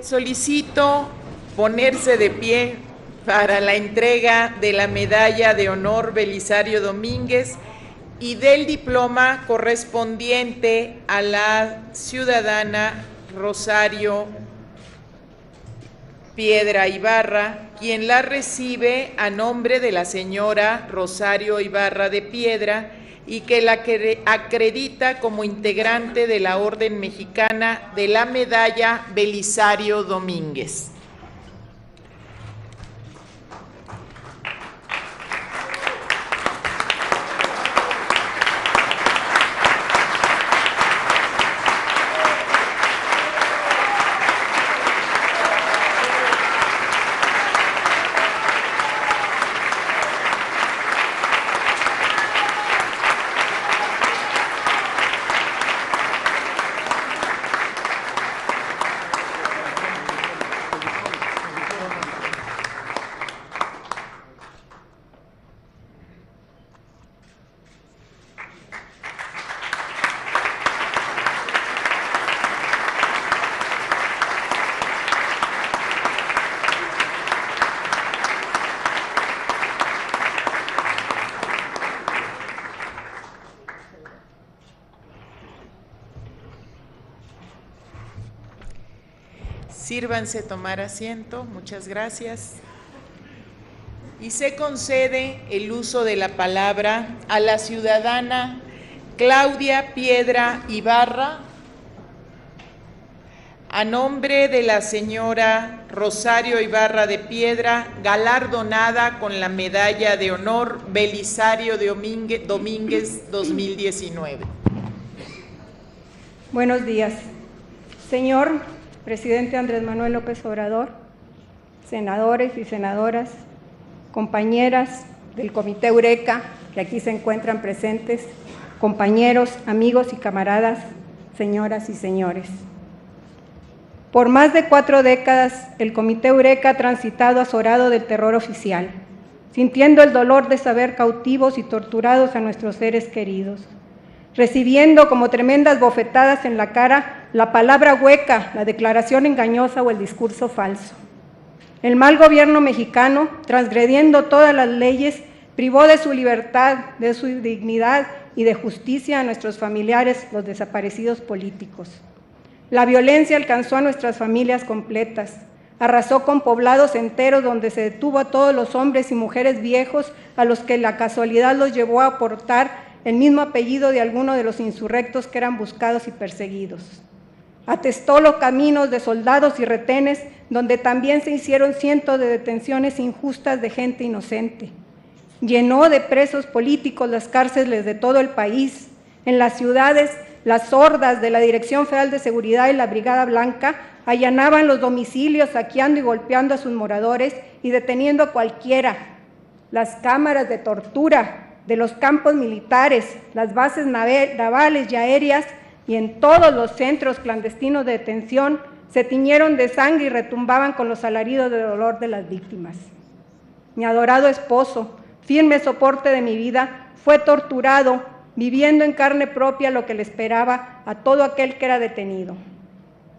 Solicito ponerse de pie para la entrega de la Medalla de Honor Belisario Domínguez y del diploma correspondiente a la ciudadana Rosario Piedra Ibarra, quien la recibe a nombre de la señora Rosario Ibarra de Piedra y que la acredita como integrante de la Orden Mexicana de la Medalla Belisario Domínguez. Sírvanse tomar asiento, muchas gracias. Y se concede el uso de la palabra a la ciudadana Claudia Piedra Ibarra, a nombre de la señora Rosario Ibarra de Piedra, galardonada con la Medalla de Honor Belisario Domínguez 2019. Buenos días. Señor Presidente Andrés Manuel López Obrador, senadores y senadoras, compañeras del Comité Eureka, que aquí se encuentran presentes, compañeros, amigos y camaradas, señoras y señores. Por más de 4 décadas, el Comité Eureka ha transitado azorado del terror oficial, sintiendo el dolor de saber cautivos y torturados a nuestros seres queridos, recibiendo como tremendas bofetadas en la cara la palabra hueca, la declaración engañosa o el discurso falso. El mal gobierno mexicano, transgrediendo todas las leyes, privó de su libertad, de su dignidad y de justicia a nuestros familiares, los desaparecidos políticos. La violencia alcanzó a nuestras familias completas, arrasó con poblados enteros donde se detuvo a todos los hombres y mujeres viejos a los que la casualidad los llevó a portar el mismo apellido de alguno de los insurrectos que eran buscados y perseguidos. Atestó los caminos de soldados y retenes, donde también se hicieron cientos de detenciones injustas de gente inocente. Llenó de presos políticos las cárceles de todo el país. En las ciudades, las hordas de la Dirección Federal de Seguridad y la Brigada Blanca allanaban los domicilios, saqueando y golpeando a sus moradores y deteniendo a cualquiera. Las cámaras de tortura de los campos militares, las bases navales y aéreas y en todos los centros clandestinos de detención se tiñeron de sangre y retumbaban con los alaridos de dolor de las víctimas. Mi adorado esposo, firme soporte de mi vida, fue torturado, viviendo en carne propia lo que le esperaba a todo aquel que era detenido.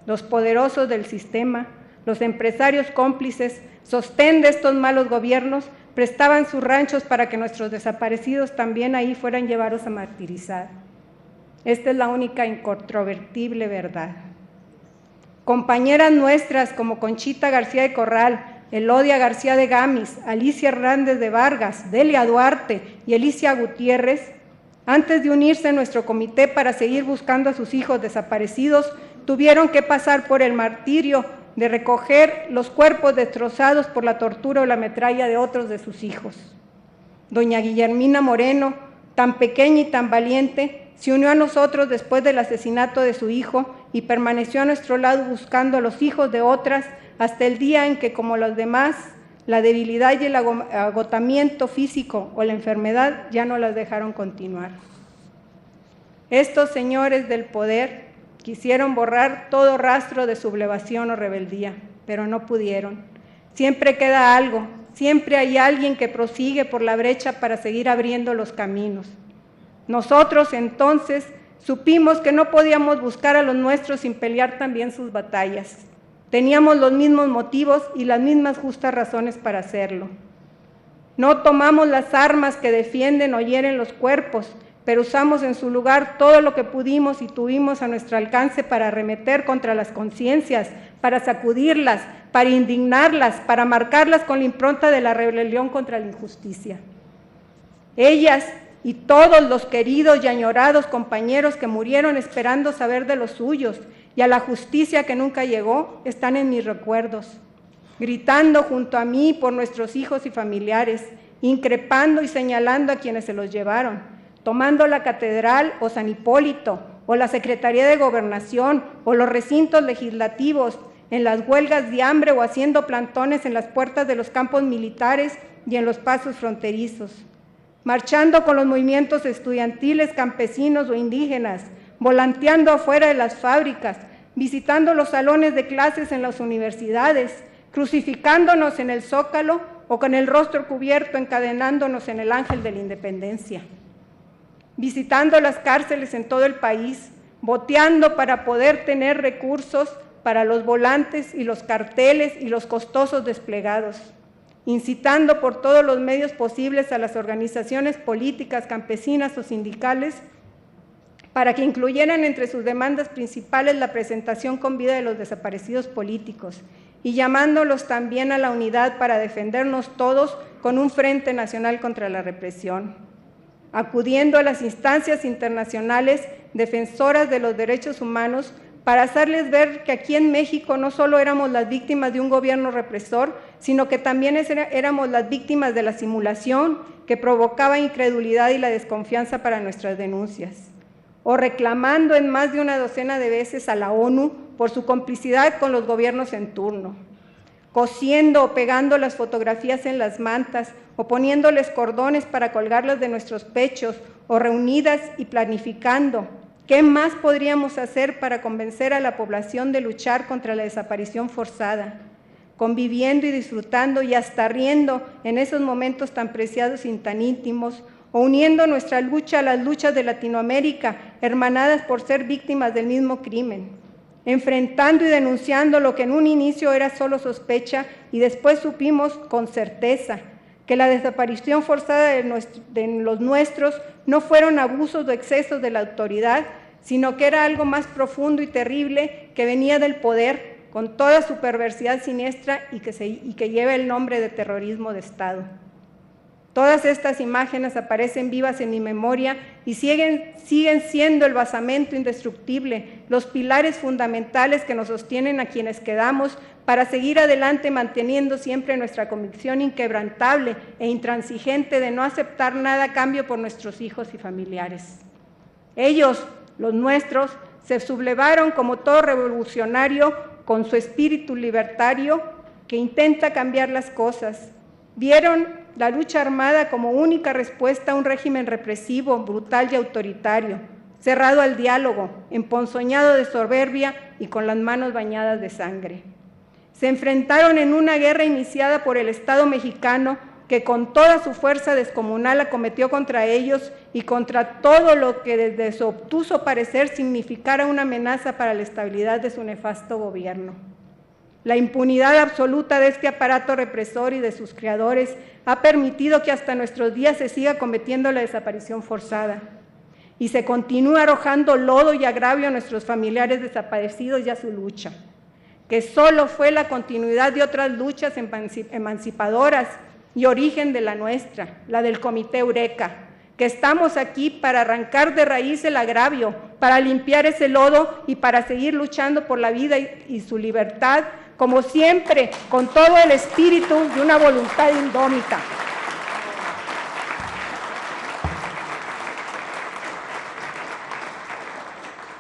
Los poderosos del sistema, los empresarios cómplices, sostén de estos malos gobiernos, prestaban sus ranchos para que nuestros desaparecidos también ahí fueran llevados a martirizar. Esta es la única incontrovertible verdad. Compañeras nuestras como Conchita García de Corral, Elodia García de Gamis, Alicia Hernández de Vargas, Delia Duarte y Alicia Gutiérrez, antes de unirse a nuestro comité para seguir buscando a sus hijos desaparecidos, tuvieron que pasar por el martirio de recoger los cuerpos destrozados por la tortura o la metralla de otros de sus hijos. Doña Guillermina Moreno, tan pequeña y tan valiente, se unió a nosotros después del asesinato de su hijo y permaneció a nuestro lado buscando a los hijos de otras hasta el día en que, como los demás, la debilidad y el agotamiento físico o la enfermedad ya no las dejaron continuar. Estos señores del poder quisieron borrar todo rastro de sublevación o rebeldía, pero no pudieron. Siempre queda algo, siempre hay alguien que prosigue por la brecha para seguir abriendo los caminos. Nosotros entonces supimos que no podíamos buscar a los nuestros sin pelear también sus batallas. Teníamos los mismos motivos y las mismas justas razones para hacerlo. No tomamos las armas que defienden o hieren los cuerpos, pero usamos en su lugar todo lo que pudimos y tuvimos a nuestro alcance para arremeter contra las conciencias, para sacudirlas, para indignarlas, para marcarlas con la impronta de la rebelión contra la injusticia. Ellas y todos los queridos y añorados compañeros que murieron esperando saber de los suyos y a la justicia que nunca llegó, están en mis recuerdos, gritando junto a mí por nuestros hijos y familiares, increpando y señalando a quienes se los llevaron, tomando la Catedral o San Hipólito, o la Secretaría de Gobernación, o los recintos legislativos, en las huelgas de hambre o haciendo plantones en las puertas de los campos militares y en los pasos fronterizos, marchando con los movimientos estudiantiles, campesinos o indígenas, volanteando afuera de las fábricas, visitando los salones de clases en las universidades, crucificándonos en el Zócalo o con el rostro cubierto encadenándonos en el Ángel de la Independencia, visitando las cárceles en todo el país, boteando para poder tener recursos para los volantes y los carteles y los costosos desplegados, incitando por todos los medios posibles a las organizaciones políticas, campesinas o sindicales para que incluyeran entre sus demandas principales la presentación con vida de los desaparecidos políticos y llamándolos también a la unidad para defendernos todos con un frente nacional contra la represión, acudiendo a las instancias internacionales defensoras de los derechos humanos para hacerles ver que aquí en México no solo éramos las víctimas de un gobierno represor, sino que también éramos las víctimas de la simulación que provocaba incredulidad y la desconfianza para nuestras denuncias, o reclamando en más de una docena de veces a la ONU por su complicidad con los gobiernos en turno, cosiendo o pegando las fotografías en las mantas, o poniéndoles cordones para colgarlas de nuestros pechos, o reunidas y planificando. ¿Qué más podríamos hacer para convencer a la población de luchar contra la desaparición forzada? Conviviendo y disfrutando y hasta riendo en esos momentos tan preciados y tan íntimos, o uniendo nuestra lucha a las luchas de Latinoamérica, hermanadas por ser víctimas del mismo crimen, enfrentando y denunciando lo que en un inicio era solo sospecha y después supimos con certeza, que la desaparición forzada de los nuestros no fueron abusos o excesos de la autoridad, sino que era algo más profundo y terrible que venía del poder, con toda su perversidad siniestra y que lleva el nombre de terrorismo de Estado. Todas estas imágenes aparecen vivas en mi memoria y siguen siendo el basamento indestructible, los pilares fundamentales que nos sostienen a quienes quedamos para seguir adelante manteniendo siempre nuestra convicción inquebrantable e intransigente de no aceptar nada a cambio por nuestros hijos y familiares. Ellos, los nuestros, se sublevaron como todo revolucionario con su espíritu libertario que intenta cambiar las cosas. Vieron la lucha armada como única respuesta a un régimen represivo, brutal y autoritario, cerrado al diálogo, emponzoñado de soberbia y con las manos bañadas de sangre. Se enfrentaron en una guerra iniciada por el Estado mexicano que con toda su fuerza descomunal acometió contra ellos y contra todo lo que desde su obtuso parecer significara una amenaza para la estabilidad de su nefasto gobierno. La impunidad absoluta de este aparato represor y de sus creadores ha permitido que hasta nuestros días se siga cometiendo la desaparición forzada y se continúa arrojando lodo y agravio a nuestros familiares desaparecidos y a su lucha, que solo fue la continuidad de otras luchas emancipadoras y origen de la nuestra, la del Comité Eureka, que estamos aquí para arrancar de raíz el agravio, para limpiar ese lodo y para seguir luchando por la vida y su libertad, como siempre, con todo el espíritu de una voluntad indómita.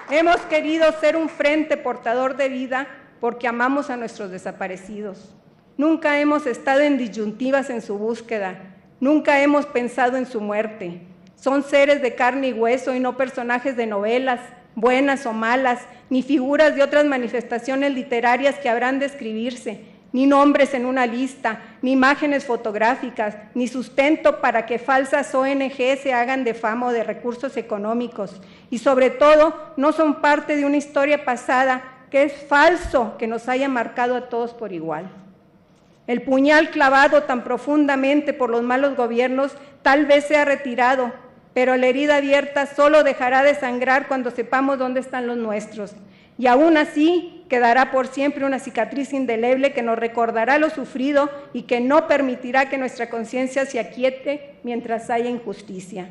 Hemos querido ser un frente portador de vida porque amamos a nuestros desaparecidos. Nunca hemos estado en disyuntivas en su búsqueda, nunca hemos pensado en su muerte. Son seres de carne y hueso y no personajes de novelas, buenas o malas, ni figuras de otras manifestaciones literarias que habrán de escribirse, ni nombres en una lista, ni imágenes fotográficas, ni sustento para que falsas ONG se hagan de fama o de recursos económicos. Y sobre todo, no son parte de una historia pasada que es falso que nos haya marcado a todos por igual. El puñal clavado tan profundamente por los malos gobiernos tal vez sea retirado, pero la herida abierta solo dejará de sangrar cuando sepamos dónde están los nuestros. Y aún así quedará por siempre una cicatriz indeleble que nos recordará lo sufrido y que no permitirá que nuestra conciencia se aquiete mientras haya injusticia.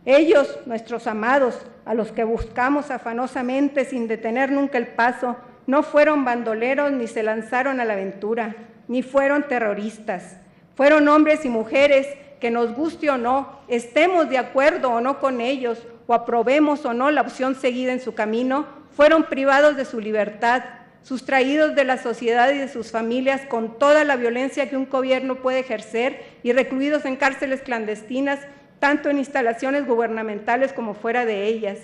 Ellos, nuestros amados, a los que buscamos afanosamente sin detener nunca el paso, no fueron bandoleros ni se lanzaron a la aventura, ni fueron terroristas. Fueron hombres y mujeres que, nos guste o no, estemos de acuerdo o no con ellos, o aprobemos o no la opción seguida en su camino, fueron privados de su libertad, sustraídos de la sociedad y de sus familias con toda la violencia que un gobierno puede ejercer y recluidos en cárceles clandestinas, tanto en instalaciones gubernamentales como fuera de ellas,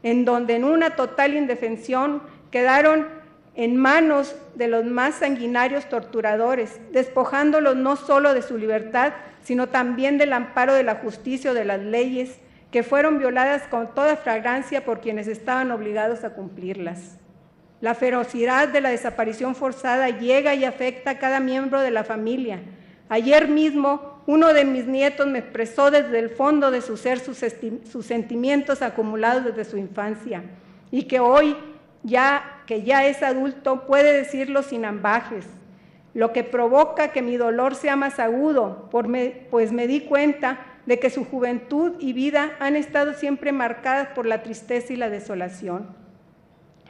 en donde en una total indefensión quedaron en manos de los más sanguinarios torturadores, despojándolos no solo de su libertad, sino también del amparo de la justicia o de las leyes, que fueron violadas con toda flagrancia por quienes estaban obligados a cumplirlas. La ferocidad de la desaparición forzada llega y afecta a cada miembro de la familia. Ayer mismo, uno de mis nietos me expresó desde el fondo de su ser sus sentimientos acumulados desde su infancia, y que hoy, que ya es adulto, puede decirlo sin ambajes, lo que provoca que mi dolor sea más agudo, pues me di cuenta de que su juventud y vida han estado siempre marcadas por la tristeza y la desolación.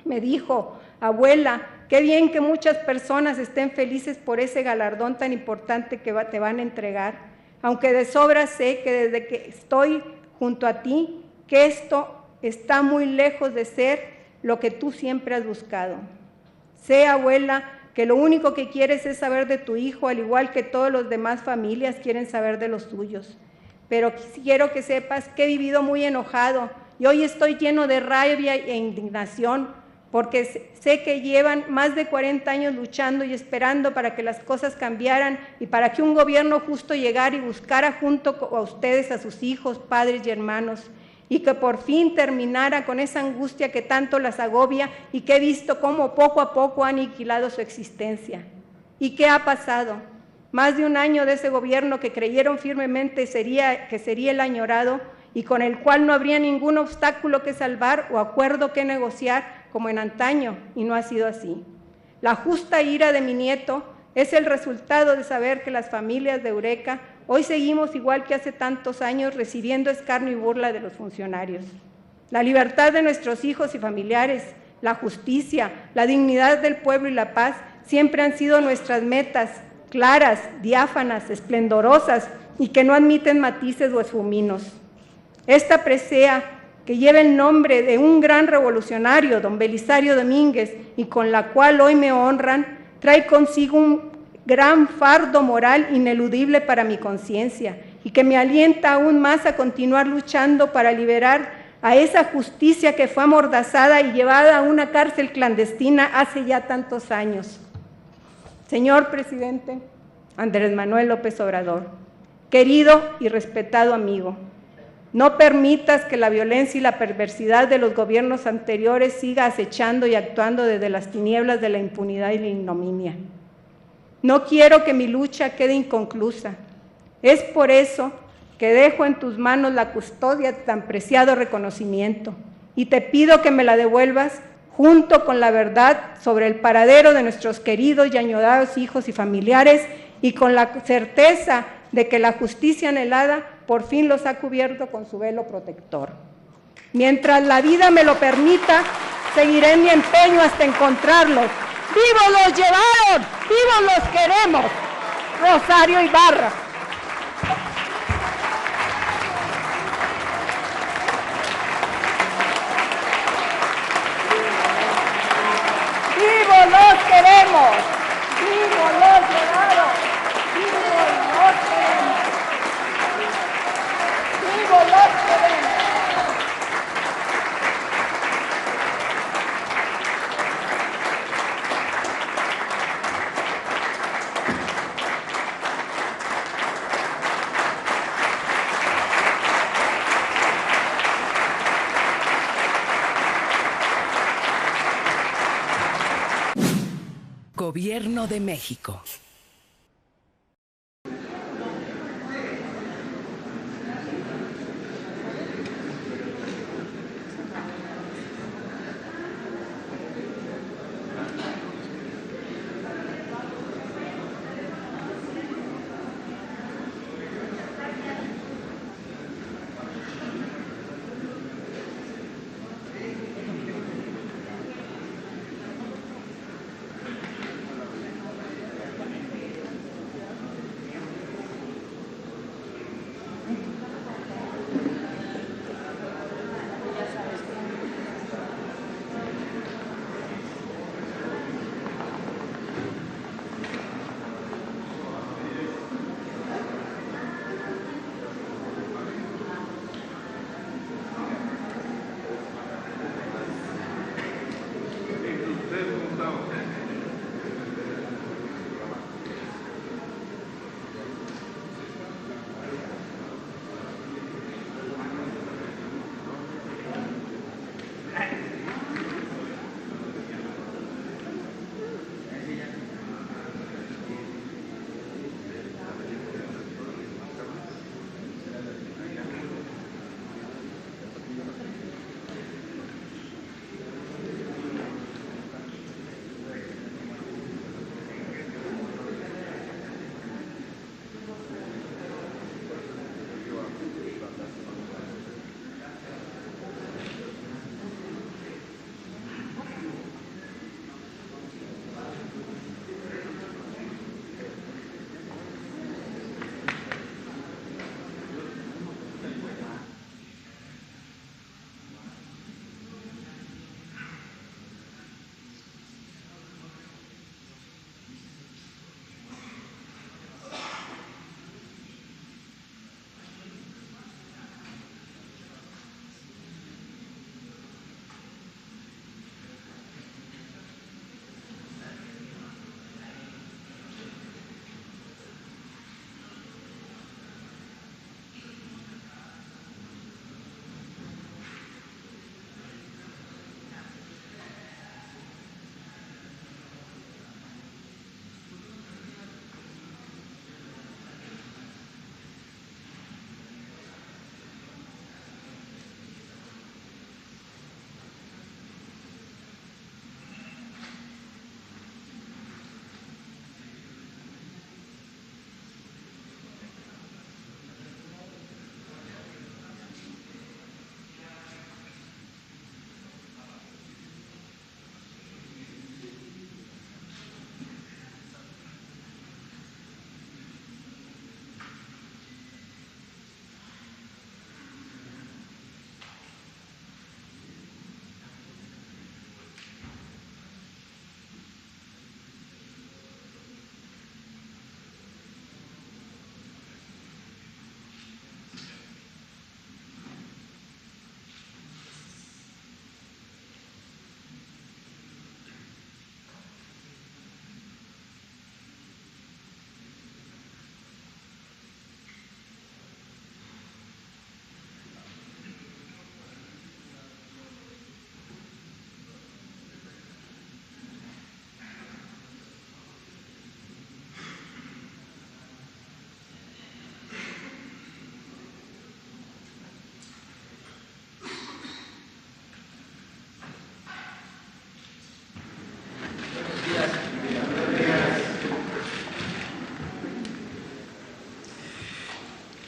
Me dijo: abuela, qué bien que muchas personas estén felices por ese galardón tan importante que te van a entregar, aunque de sobra sé que desde que estoy junto a ti, que esto está muy lejos de ser lo que tú siempre has buscado. Sé, abuela, que lo único que quieres es saber de tu hijo, al igual que todas las demás familias quieren saber de los suyos. Pero quiero que sepas que he vivido muy enojado y hoy estoy lleno de rabia e indignación, porque sé que llevan más de 40 años luchando y esperando para que las cosas cambiaran y para que un gobierno justo llegara y buscara junto a ustedes a sus hijos, padres y hermanos, y que por fin terminara con esa angustia que tanto las agobia y que he visto cómo poco a poco ha aniquilado su existencia. ¿Y qué ha pasado? Más de un año de ese gobierno que creyeron firmemente que sería el añorado y con el cual no habría ningún obstáculo que salvar o acuerdo que negociar como en antaño, y no ha sido así. La justa ira de mi nieto es el resultado de saber que las familias de Eureka hoy seguimos igual que hace tantos años recibiendo escarnio y burla de los funcionarios. La libertad de nuestros hijos y familiares, la justicia, la dignidad del pueblo y la paz siempre han sido nuestras metas, claras, diáfanas, esplendorosas y que no admiten matices o esfuminos. Esta presea, que lleva el nombre de un gran revolucionario, don Belisario Domínguez, y con la cual hoy me honran, trae consigo un gran fardo moral ineludible para mi conciencia y que me alienta aún más a continuar luchando para liberar a esa justicia que fue amordazada y llevada a una cárcel clandestina hace ya tantos años. Señor presidente Andrés Manuel López Obrador, querido y respetado amigo, no permitas que la violencia y la perversidad de los gobiernos anteriores siga acechando y actuando desde las tinieblas de la impunidad y la ignominia. No quiero que mi lucha quede inconclusa. Es por eso que dejo en tus manos la custodia de tan preciado reconocimiento y te pido que me la devuelvas junto con la verdad sobre el paradero de nuestros queridos y añorados hijos y familiares y con la certeza de que la justicia anhelada por fin los ha cubierto con su velo protector. Mientras la vida me lo permita, seguiré en mi empeño hasta encontrarlos. ¡Vivos los llevaron! ¡Vivos los queremos! Rosario Ibarra. ¡Vivos los queremos! ¡Vivos los llevaron! ¡Vivos los queremos! ¡Vivos los queremos! Gobierno de México.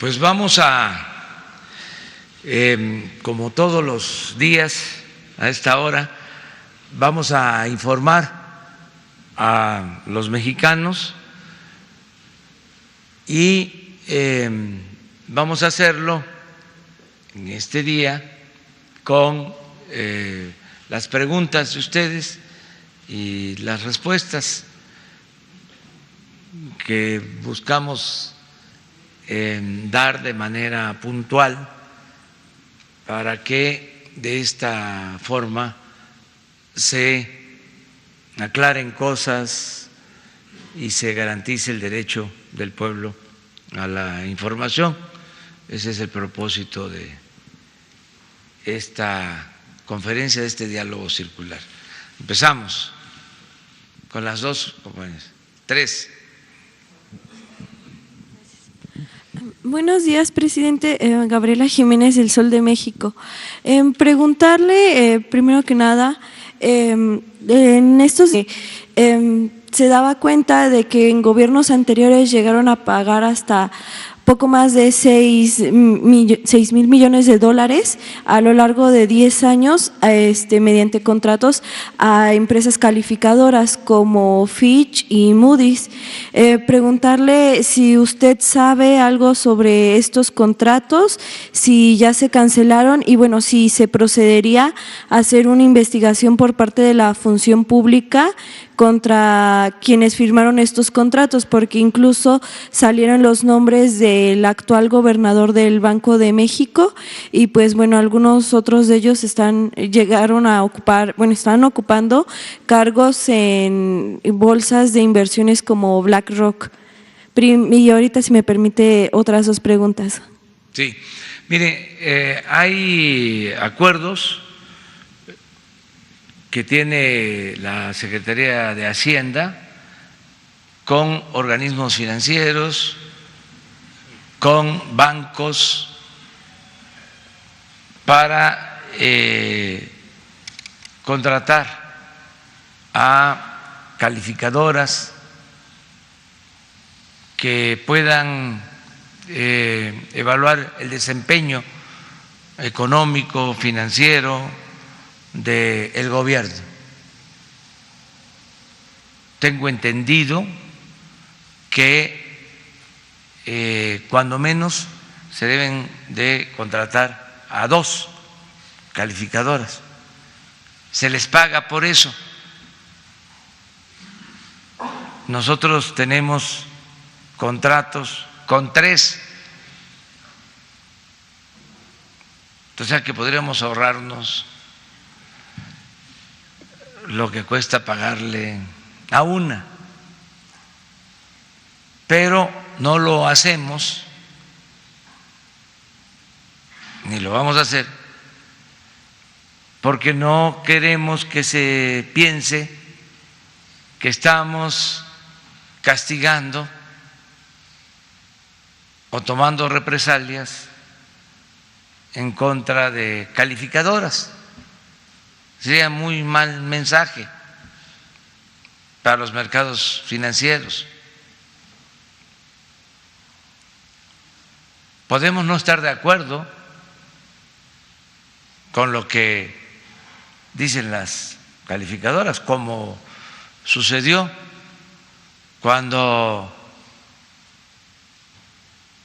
Pues vamos como todos los días a esta hora, vamos a informar a los mexicanos y vamos a hacerlo en este día con las preguntas de ustedes y las respuestas que buscamos dar de manera puntual para que de esta forma se aclaren cosas y se garantice el derecho del pueblo a la información. Ese es el propósito de esta conferencia, de este diálogo circular. Empezamos con las dos compañías. 3. Buenos días, presidente. Gabriela Jiménez, del Sol de México. Preguntarle, primero que nada, en estos se daba cuenta de que en gobiernos anteriores llegaron a pagar hasta poco más de 6 mil millones de dólares a lo largo de 10 años mediante contratos a empresas calificadoras como Fitch y Moody's. Preguntarle si usted sabe algo sobre estos contratos, si ya se cancelaron y bueno, si se procedería a hacer una investigación por parte de la función pública contra quienes firmaron estos contratos, porque incluso salieron los nombres del actual gobernador del Banco de México y pues bueno, algunos otros de ellos están ocupando cargos en bolsas de inversiones como BlackRock. Y ahorita, si me permite, otras dos preguntas. Sí, mire, hay acuerdos que tiene la Secretaría de Hacienda con organismos financieros, con bancos, para contratar a calificadoras que puedan evaluar el desempeño económico, financiero del gobierno. Tengo entendido que cuando menos se deben de contratar a 2 calificadoras. Se les paga por eso. Nosotros tenemos contratos con 3. O sea que podríamos ahorrarnos lo que cuesta pagarle a una, pero no lo hacemos ni lo vamos a hacer porque no queremos que se piense que estamos castigando o tomando represalias en contra de calificadoras. Sería muy mal mensaje para los mercados financieros. Podemos no estar de acuerdo con lo que dicen las calificadoras, como sucedió cuando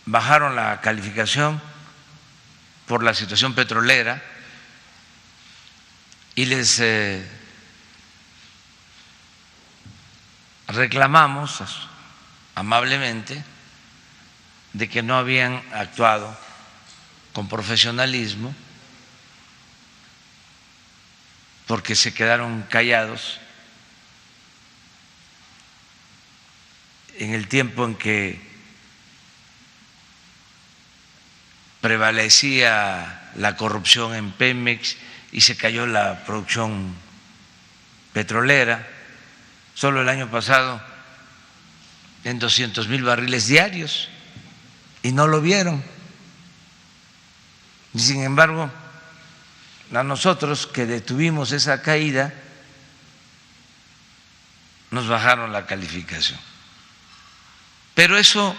bajaron la calificación por la situación petrolera y les reclamamos amablemente de que no habían actuado con profesionalismo porque se quedaron callados en el tiempo en que prevalecía la corrupción en Pemex y se cayó la producción petrolera. Solo el año pasado en 200,000 barriles diarios y no lo vieron. Y sin embargo, a nosotros que detuvimos esa caída, nos bajaron la calificación. Pero eso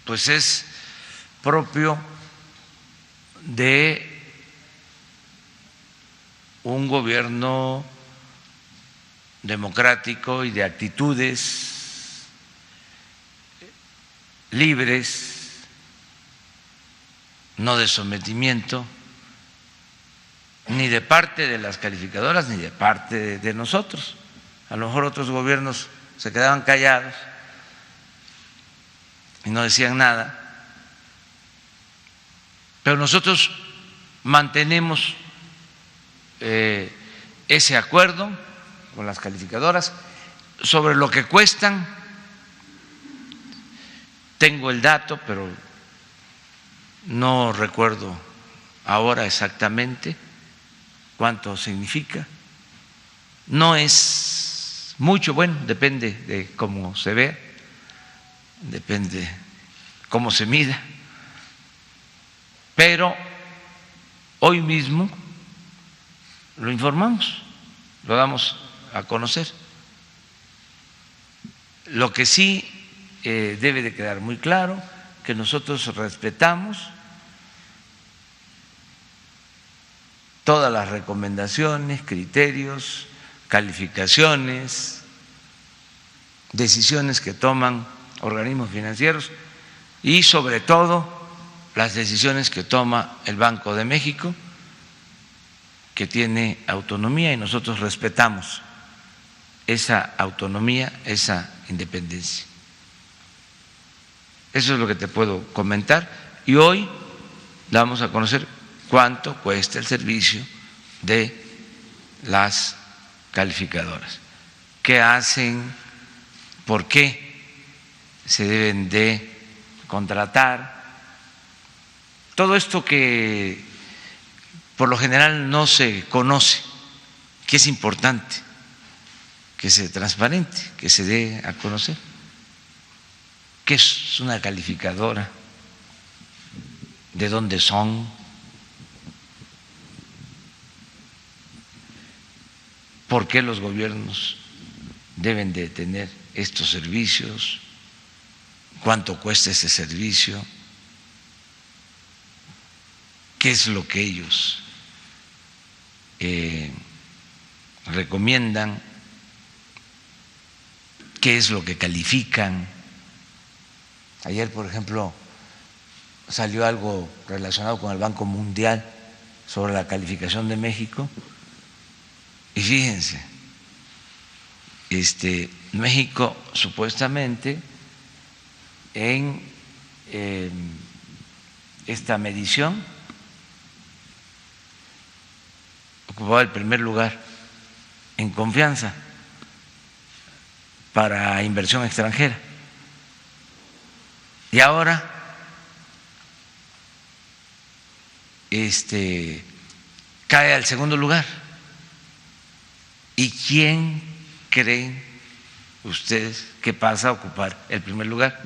pues es propio de un gobierno democrático y de actitudes libres, no de sometimiento, ni de parte de las calificadoras ni de parte de nosotros. A lo mejor otros gobiernos se quedaban callados y no decían nada, pero nosotros mantenemos ese acuerdo con las calificadoras sobre lo que cuestan. Tengo el dato, pero no recuerdo ahora exactamente cuánto significa. No es mucho, bueno, depende de cómo se vea, depende cómo se mida, pero hoy mismo lo informamos, lo damos a conocer. Lo que sí debe de quedar muy claro, que nosotros respetamos todas las recomendaciones, criterios, calificaciones, decisiones que toman organismos financieros y sobre todo las decisiones que toma el Banco de México, que tiene autonomía, y nosotros respetamos esa autonomía, esa independencia. Eso es lo que te puedo comentar, y hoy damos a conocer cuánto cuesta el servicio de las calificadoras, qué hacen, por qué se deben de contratar, todo esto que por lo general no se conoce, que es importante que se transparente, que se dé a conocer. ¿Qué es una calificadora? ¿De dónde son? ¿Por qué los gobiernos deben de tener estos servicios? ¿Cuánto cuesta ese servicio? ¿Qué es lo que ellos recomiendan? ¿Qué es lo que califican? Ayer, por ejemplo, salió algo relacionado con el Banco Mundial sobre la calificación de México, y fíjense, México supuestamente en esta medición ocupaba el primer lugar en confianza para inversión extranjera, y ahora cae al segundo lugar. ¿Y quién creen ustedes que pasa a ocupar el primer lugar?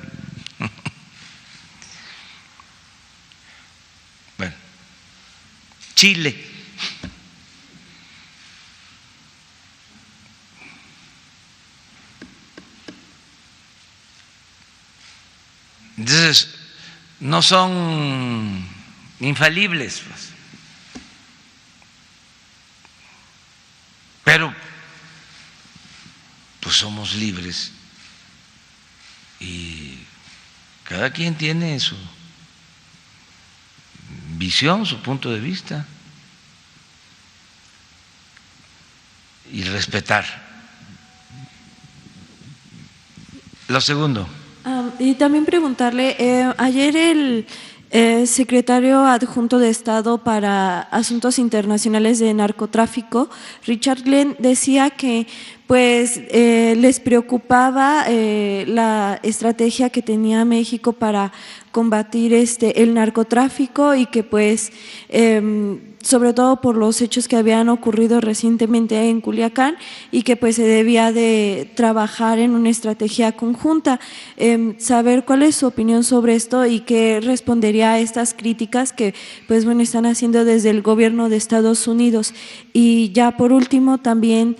Bueno, Chile. Entonces, no son infalibles, pues. Pero pues somos libres y cada quien tiene su visión, su punto de vista, y respetar. Lo segundo. Y también preguntarle, ayer el secretario adjunto de Estado para Asuntos Internacionales de Narcotráfico, Richard Glenn, decía que pues les preocupaba la estrategia que tenía México para combatir el narcotráfico, y que pues sobre todo por los hechos que habían ocurrido recientemente en Culiacán, y que pues se debía de trabajar en una estrategia conjunta. Saber cuál es su opinión sobre esto y qué respondería a estas críticas que pues bueno están haciendo desde el gobierno de Estados Unidos. Y ya por último también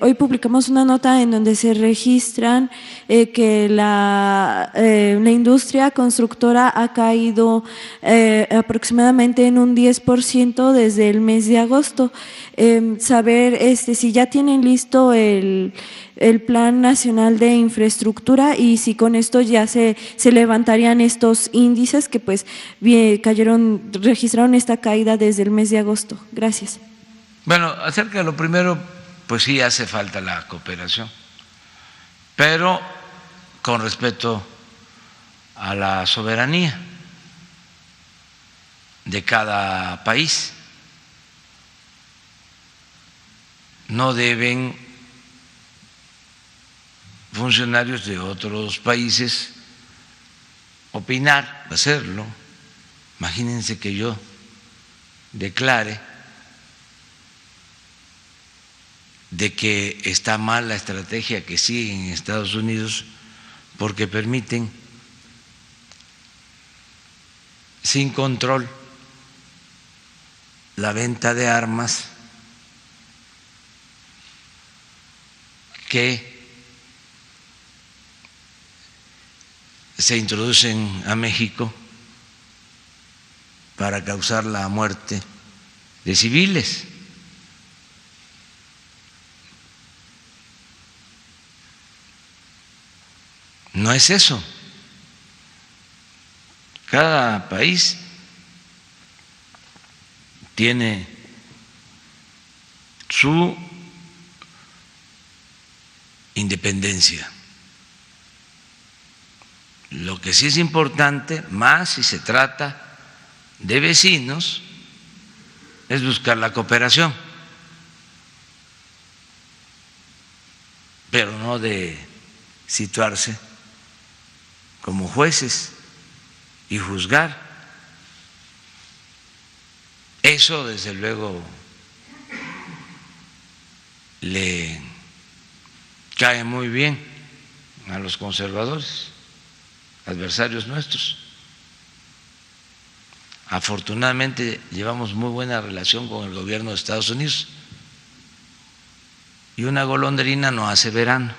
hoy publicamos una nota en donde se registran que la industria constructora ha caído aproximadamente en un 10% desde el mes de agosto. Saber si ya tienen listo el Plan Nacional de Infraestructura, y si con esto ya se levantarían estos índices que pues registraron esta caída desde el mes de agosto. Gracias. Bueno, acerca de lo primero, pues sí hace falta la cooperación, pero con respeto a la soberanía de cada país. No deben funcionarios de otros países opinar, hacerlo. Imagínense que yo declare de que está mal la estrategia que siguen en Estados Unidos porque permiten sin control la venta de armas que se introducen a México para causar la muerte de civiles. No es eso. Cada país tiene su independencia. Lo que sí es importante, más si se trata de vecinos, es buscar la cooperación, pero no de situarse como jueces y juzgar. Eso, desde luego, le cae muy bien a los conservadores, adversarios nuestros. Afortunadamente llevamos muy buena relación con el gobierno de Estados Unidos y una golondrina no hace verano.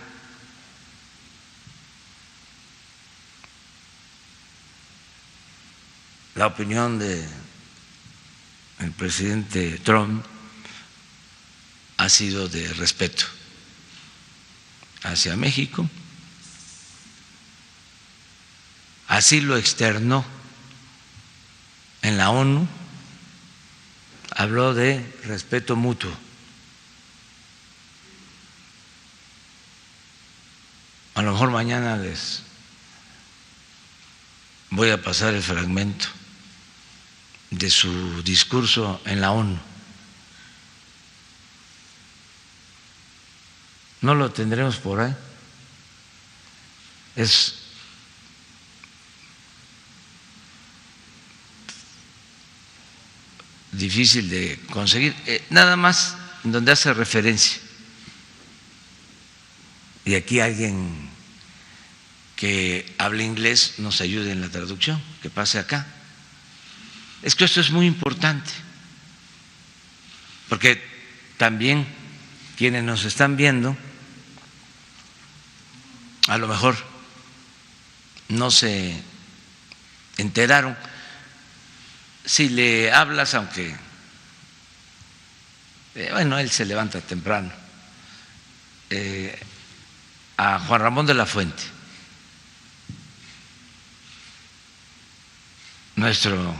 La opinión del presidente Trump ha sido de respeto hacia México. Así lo externó en la ONU, habló de respeto mutuo. A lo mejor mañana les voy a pasar el fragmento de su discurso en la ONU. No lo tendremos por ahí. Es difícil de conseguir, nada más en donde hace referencia. Y aquí alguien que hable inglés nos ayude en la traducción, que pase acá. Es que esto es muy importante, porque también quienes nos están viendo a lo mejor no se enteraron. Si le hablas, aunque bueno, él se levanta temprano, a Juan Ramón de la Fuente, nuestro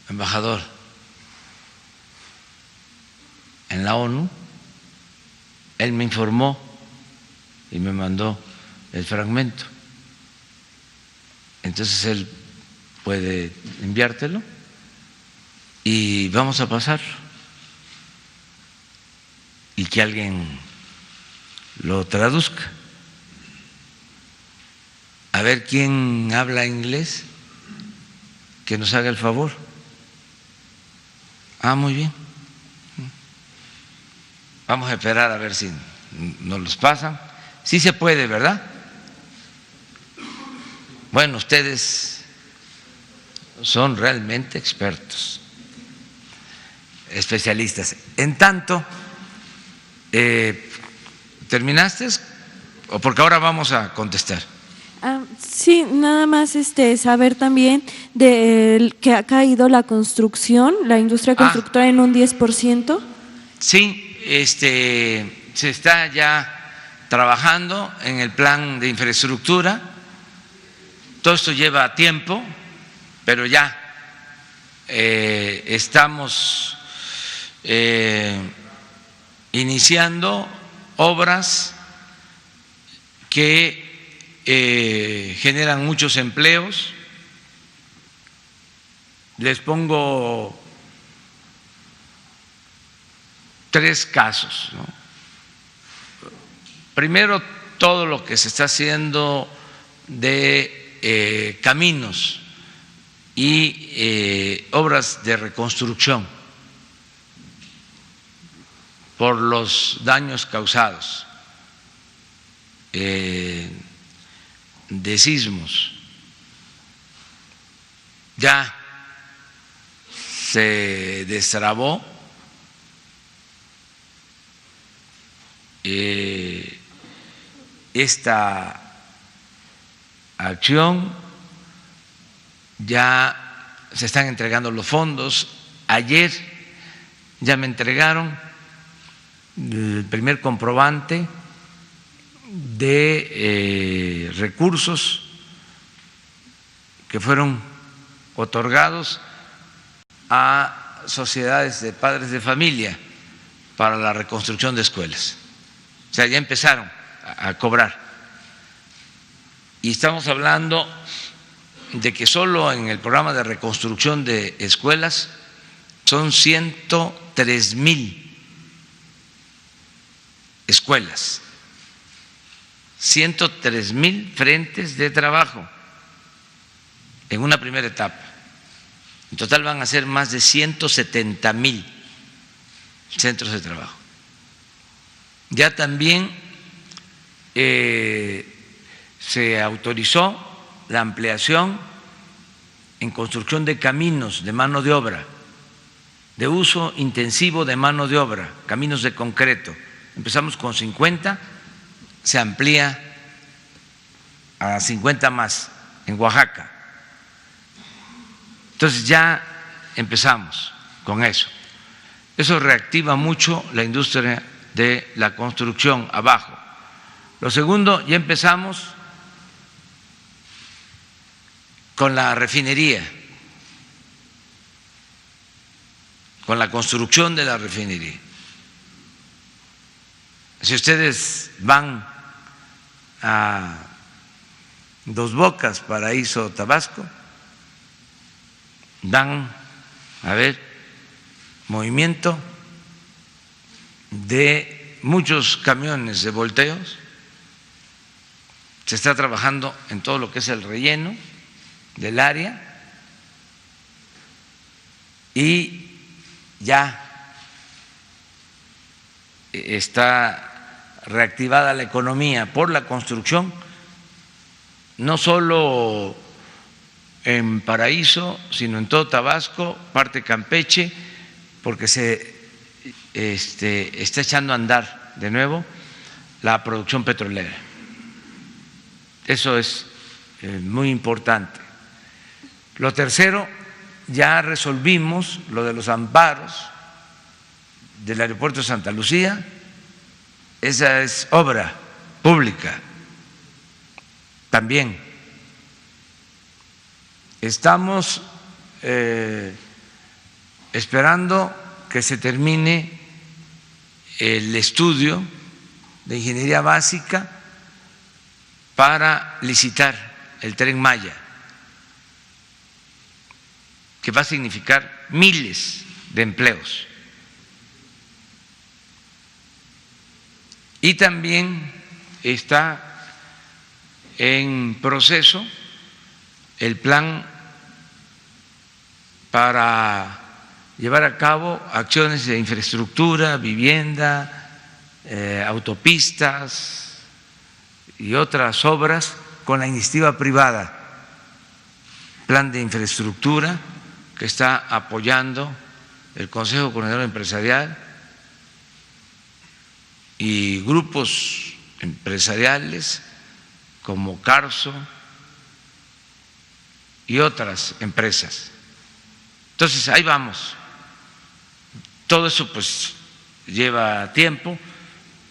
embajador en la ONU, él me informó y me mandó el fragmento. Entonces él puede enviártelo y vamos a pasar y que alguien lo traduzca. A ver quién habla inglés, que nos haga el favor. Muy bien. Vamos a esperar a ver si nos los pasan. Sí se puede, ¿verdad? Bueno, ustedes son realmente expertos, especialistas. En tanto, ¿terminaste? ¿O porque ahora vamos a contestar? Sí, nada más saber también de que ha caído la construcción, la industria constructora en un 10%. Sí, se está ya trabajando en el plan de infraestructura. Todo esto lleva tiempo, pero ya estamos iniciando obras que generan muchos empleos. Les pongo 3 casos, ¿no? Primero, todo lo que se está haciendo de caminos y obras de reconstrucción. por los daños causados de sismos. Ya se destrabó esta acción, ya se están entregando los fondos. Ayer ya me entregaron el primer comprobante de recursos que fueron otorgados a sociedades de padres de familia para la reconstrucción de escuelas. O sea, ya empezaron a cobrar. Y estamos hablando de que solo en el programa de reconstrucción de escuelas son 103,000 escuelas, 103,000 frentes de trabajo en una primera etapa. En total van a ser más de 170,000 centros de trabajo. Ya también se autorizó la ampliación en construcción de caminos de mano de obra, de uso intensivo de mano de obra, caminos de concreto. Empezamos con 50, se amplía a 50 más en Oaxaca. Entonces ya empezamos con eso. Eso reactiva mucho la industria de la construcción abajo. Lo segundo, ya empezamos con la refinería, con la construcción de la refinería. Si ustedes van a Dos Bocas, Paraíso, Tabasco, van a ver movimiento de muchos camiones de volteos. Se está trabajando en todo lo que es el relleno del área y ya está reactivada la economía por la construcción, no solo en Paraíso, sino en todo Tabasco, parte Campeche, porque se está echando a andar de nuevo la producción petrolera. Eso es muy importante. Lo tercero, ya resolvimos lo de los amparos del aeropuerto de Santa Lucía. Esa es obra pública también. Estamos esperando que se termine el estudio de ingeniería básica para licitar el Tren Maya, que va a significar miles de empleos. Y también está en proceso el plan para llevar a cabo acciones de infraestructura, vivienda, autopistas y otras obras con la iniciativa privada. Plan de infraestructura que está apoyando el Consejo Coordinador Empresarial y grupos empresariales como Carso y otras empresas. Entonces, ahí vamos. Todo eso pues lleva tiempo.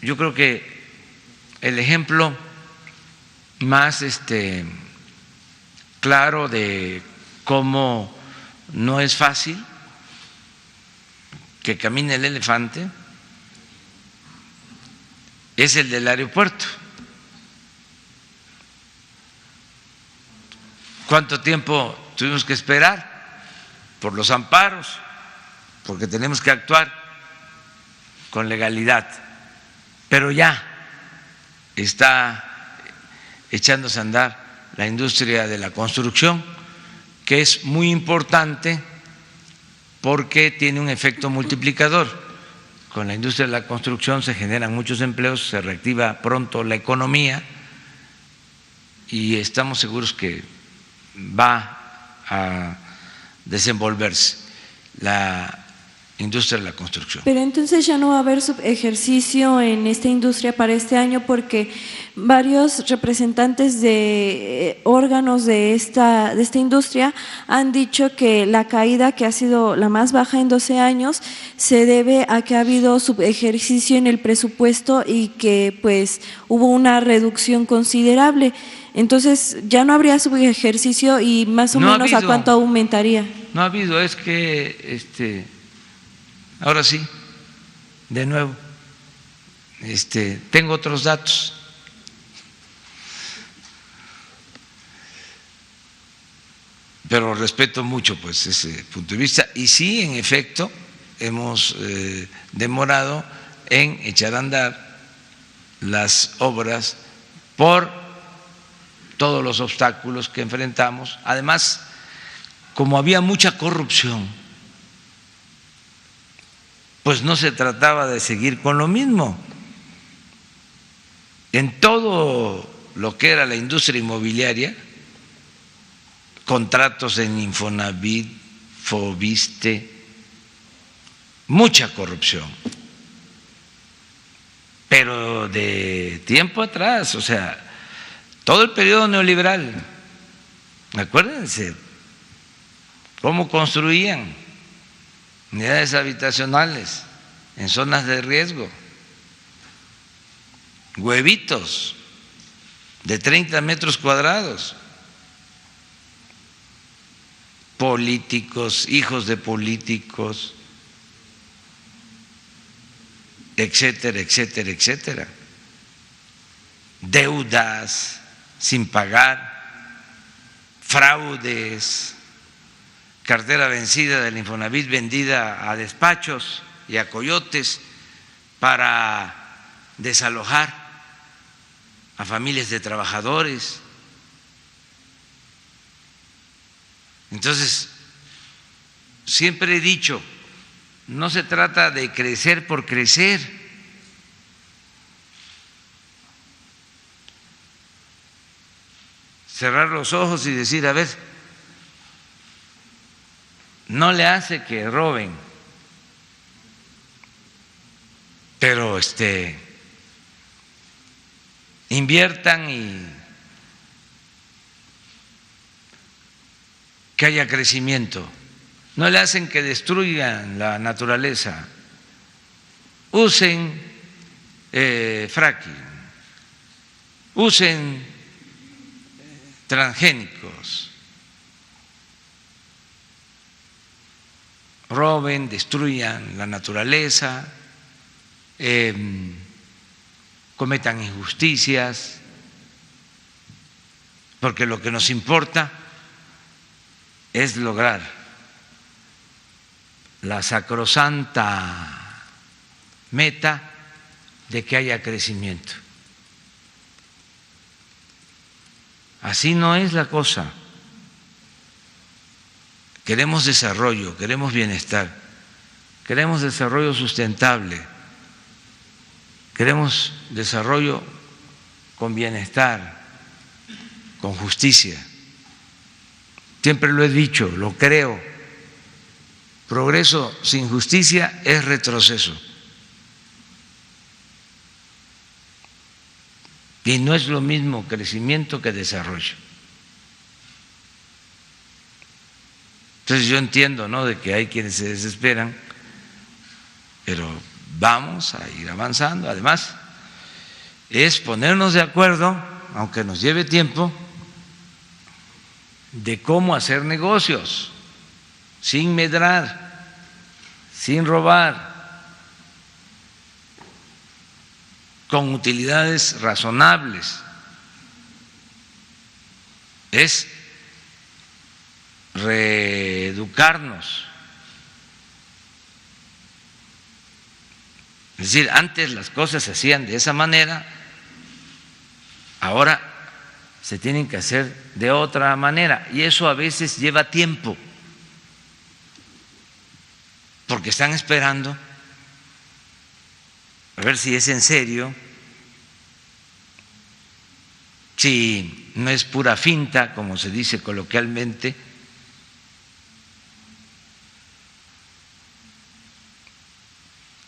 Yo creo que el ejemplo más claro de cómo no es fácil que camine el elefante es el del aeropuerto. ¿Cuánto tiempo tuvimos que esperar por los amparos? Porque tenemos que actuar con legalidad, pero ya está echándose a andar la industria de la construcción, que es muy importante porque tiene un efecto multiplicador. con la industria de la construcción se generan muchos empleos, se reactiva pronto la economía y estamos seguros que va a desenvolverse la industria de la construcción. Pero entonces ya no va a haber subejercicio en esta industria para este año, porque varios representantes de órganos de esta industria han dicho que la caída, que ha sido la más baja en 12 años, se debe a que ha habido subejercicio en el presupuesto y que pues hubo una reducción considerable. Entonces ya no habría subejercicio y más o menos ¿a cuánto aumentaría? No ha habido, es que ahora sí, de nuevo, tengo otros datos. Pero respeto mucho pues ese punto de vista y sí, en efecto, hemos demorado en echar a andar las obras por todos los obstáculos que enfrentamos. Además, como había mucha corrupción, pues no se trataba de seguir con lo mismo. En todo lo que era la industria inmobiliaria, contratos en Infonavit, Foviste, mucha corrupción, pero de tiempo atrás, o sea, todo el periodo neoliberal. Acuérdense cómo construían unidades habitacionales en zonas de riesgo, huevitos de 30 metros cuadrados, políticos, hijos de políticos, etcétera, etcétera, etcétera, deudas sin pagar, fraudes, cartera vencida del Infonavit vendida a despachos y a coyotes para desalojar a familias de trabajadores. Entonces, siempre he dicho, no se trata de crecer por crecer. Cerrar los ojos y decir, a ver, no le hace que roben, pero inviertan y que haya crecimiento. No le hacen que destruyan la naturaleza. Usen fracking, usen transgénicos, roben, destruyan la naturaleza, cometan injusticias, porque lo que nos importa es lograr la sacrosanta meta de que haya crecimiento. Así no es la cosa. Queremos desarrollo, queremos bienestar, queremos desarrollo sustentable, queremos desarrollo con bienestar, con justicia. Siempre lo he dicho, lo creo. Progreso sin justicia es retroceso. Y no es lo mismo crecimiento que desarrollo. Entonces yo entiendo, ¿no?, de que hay quienes se desesperan, pero vamos a ir avanzando. Además, es ponernos de acuerdo, aunque nos lleve tiempo, de cómo hacer negocios sin medrar, sin robar, con utilidades razonables. Es reeducarnos. Es decir, antes las cosas se hacían de esa manera, ahora se tienen que hacer de otra manera, y eso a veces lleva tiempo, porque están esperando a ver si es en serio, si no es pura finta, como se dice coloquialmente,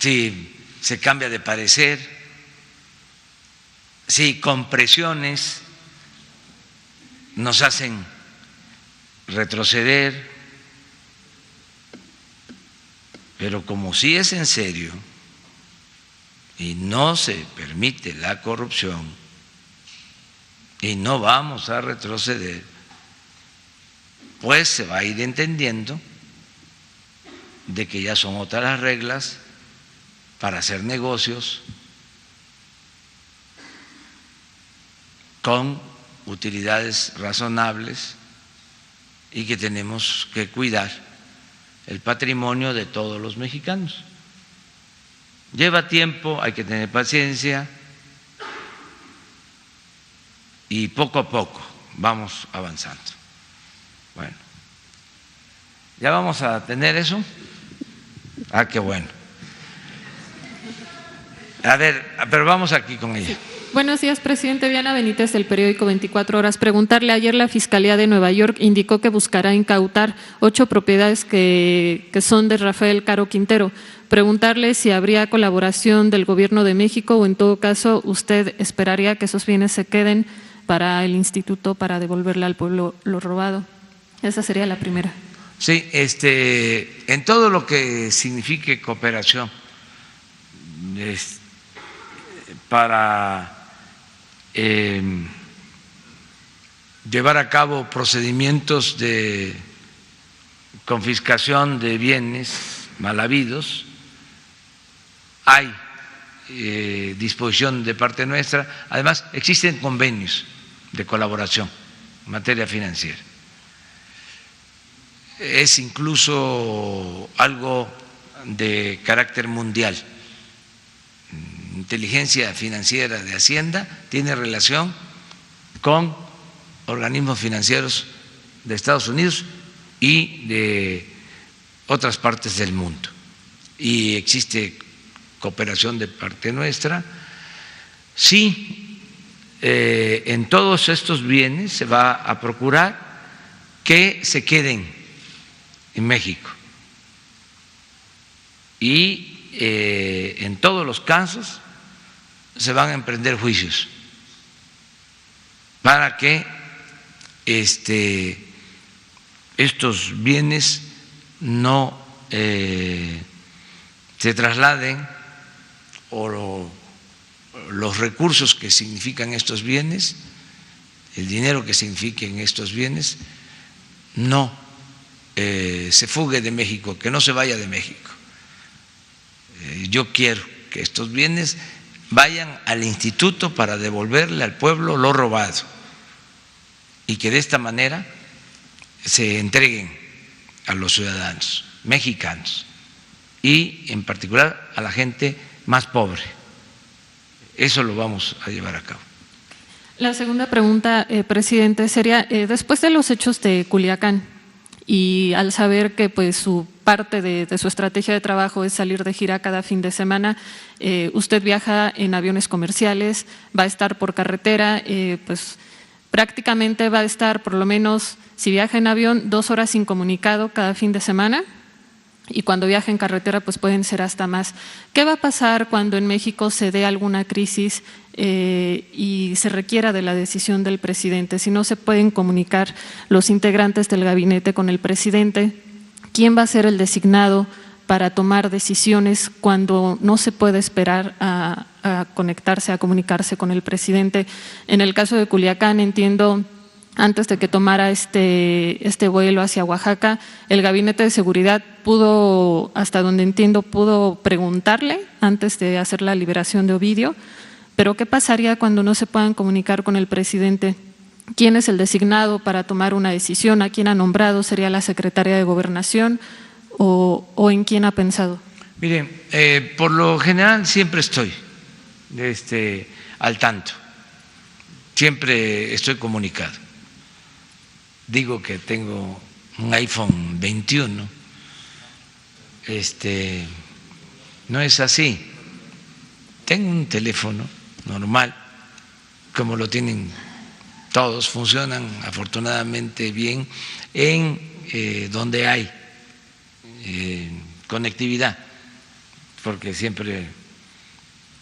si se cambia de parecer, si con presiones nos hacen retroceder, pero como sí es en serio y no se permite la corrupción y no vamos a retroceder, pues se va a ir entendiendo de que ya son otras las reglas para hacer negocios con utilidades razonables y que tenemos que cuidar el patrimonio de todos los mexicanos. Lleva tiempo, hay que tener paciencia y poco a poco vamos avanzando. Bueno, ¿ya vamos a tener eso? Ah, qué bueno. A ver, pero vamos aquí con ella. Buenos días, presidente. Diana Benítez, del periódico 24 Horas. Preguntarle, ayer la Fiscalía de Nueva York indicó que buscará incautar 8 propiedades que son de Rafael Caro Quintero. Preguntarle si habría colaboración del Gobierno de México o en todo caso usted esperaría que esos bienes se queden para el instituto para devolverle al pueblo lo robado. Esa sería la primera. Sí, en todo lo que signifique cooperación para llevar a cabo procedimientos de confiscación de bienes mal habidos, hay disposición de parte nuestra. Además, existen convenios de colaboración en materia financiera. Es incluso algo de carácter mundial. Inteligencia financiera de Hacienda tiene relación con organismos financieros de Estados Unidos y de otras partes del mundo. Y existe cooperación de parte nuestra. Sí, en todos estos bienes se va a procurar que se queden en México. Y en todos los casos se van a emprender juicios para que estos bienes no se trasladen, o los recursos que significan estos bienes, el dinero que signifiquen estos bienes, no se fugue de México, que no se vaya de México. Yo quiero que estos bienes vayan al instituto para devolverle al pueblo lo robado y que de esta manera se entreguen a los ciudadanos mexicanos y en particular a la gente más pobre. Eso lo vamos a llevar a cabo. La segunda pregunta, presidente, sería después de los hechos de Culiacán y al saber que pues su parte de su estrategia de trabajo es salir de gira cada fin de semana, usted viaja en aviones comerciales, va a estar por carretera, pues prácticamente va a estar, por lo menos si viaja en avión, 2 horas incomunicado cada fin de semana, y cuando viaja en carretera pues pueden ser hasta más. ¿Qué va a pasar cuando en México se dé alguna crisis y se requiera de la decisión del presidente? Si no se pueden comunicar los integrantes del gabinete con el presidente, ¿quién va a ser el designado para tomar decisiones cuando no se puede esperar a conectarse, a comunicarse con el presidente? En el caso de Culiacán, entiendo, antes de que tomara este vuelo hacia Oaxaca, el Gabinete de Seguridad pudo, hasta donde entiendo, pudo preguntarle antes de hacer la liberación de Ovidio, pero ¿qué pasaría cuando no se puedan comunicar con el presidente? ¿Quién es el designado para tomar una decisión? ¿A quién ha nombrado? ¿Sería la Secretaría de Gobernación o en quién ha pensado? Miren, por lo general siempre estoy al tanto, siempre estoy comunicado. Digo que tengo un iPhone 21, no es así. tengo un teléfono normal, como lo tienen todos, funcionan afortunadamente bien en donde hay conectividad, porque siempre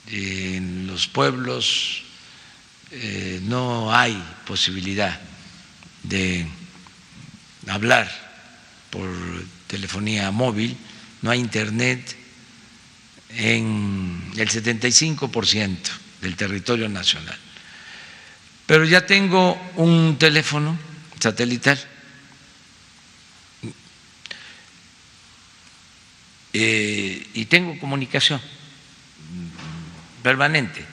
en los pueblos no hay posibilidad de hablar por telefonía móvil, no hay internet en el 75% del territorio nacional. Pero ya tengo un teléfono satelital y tengo comunicación permanente,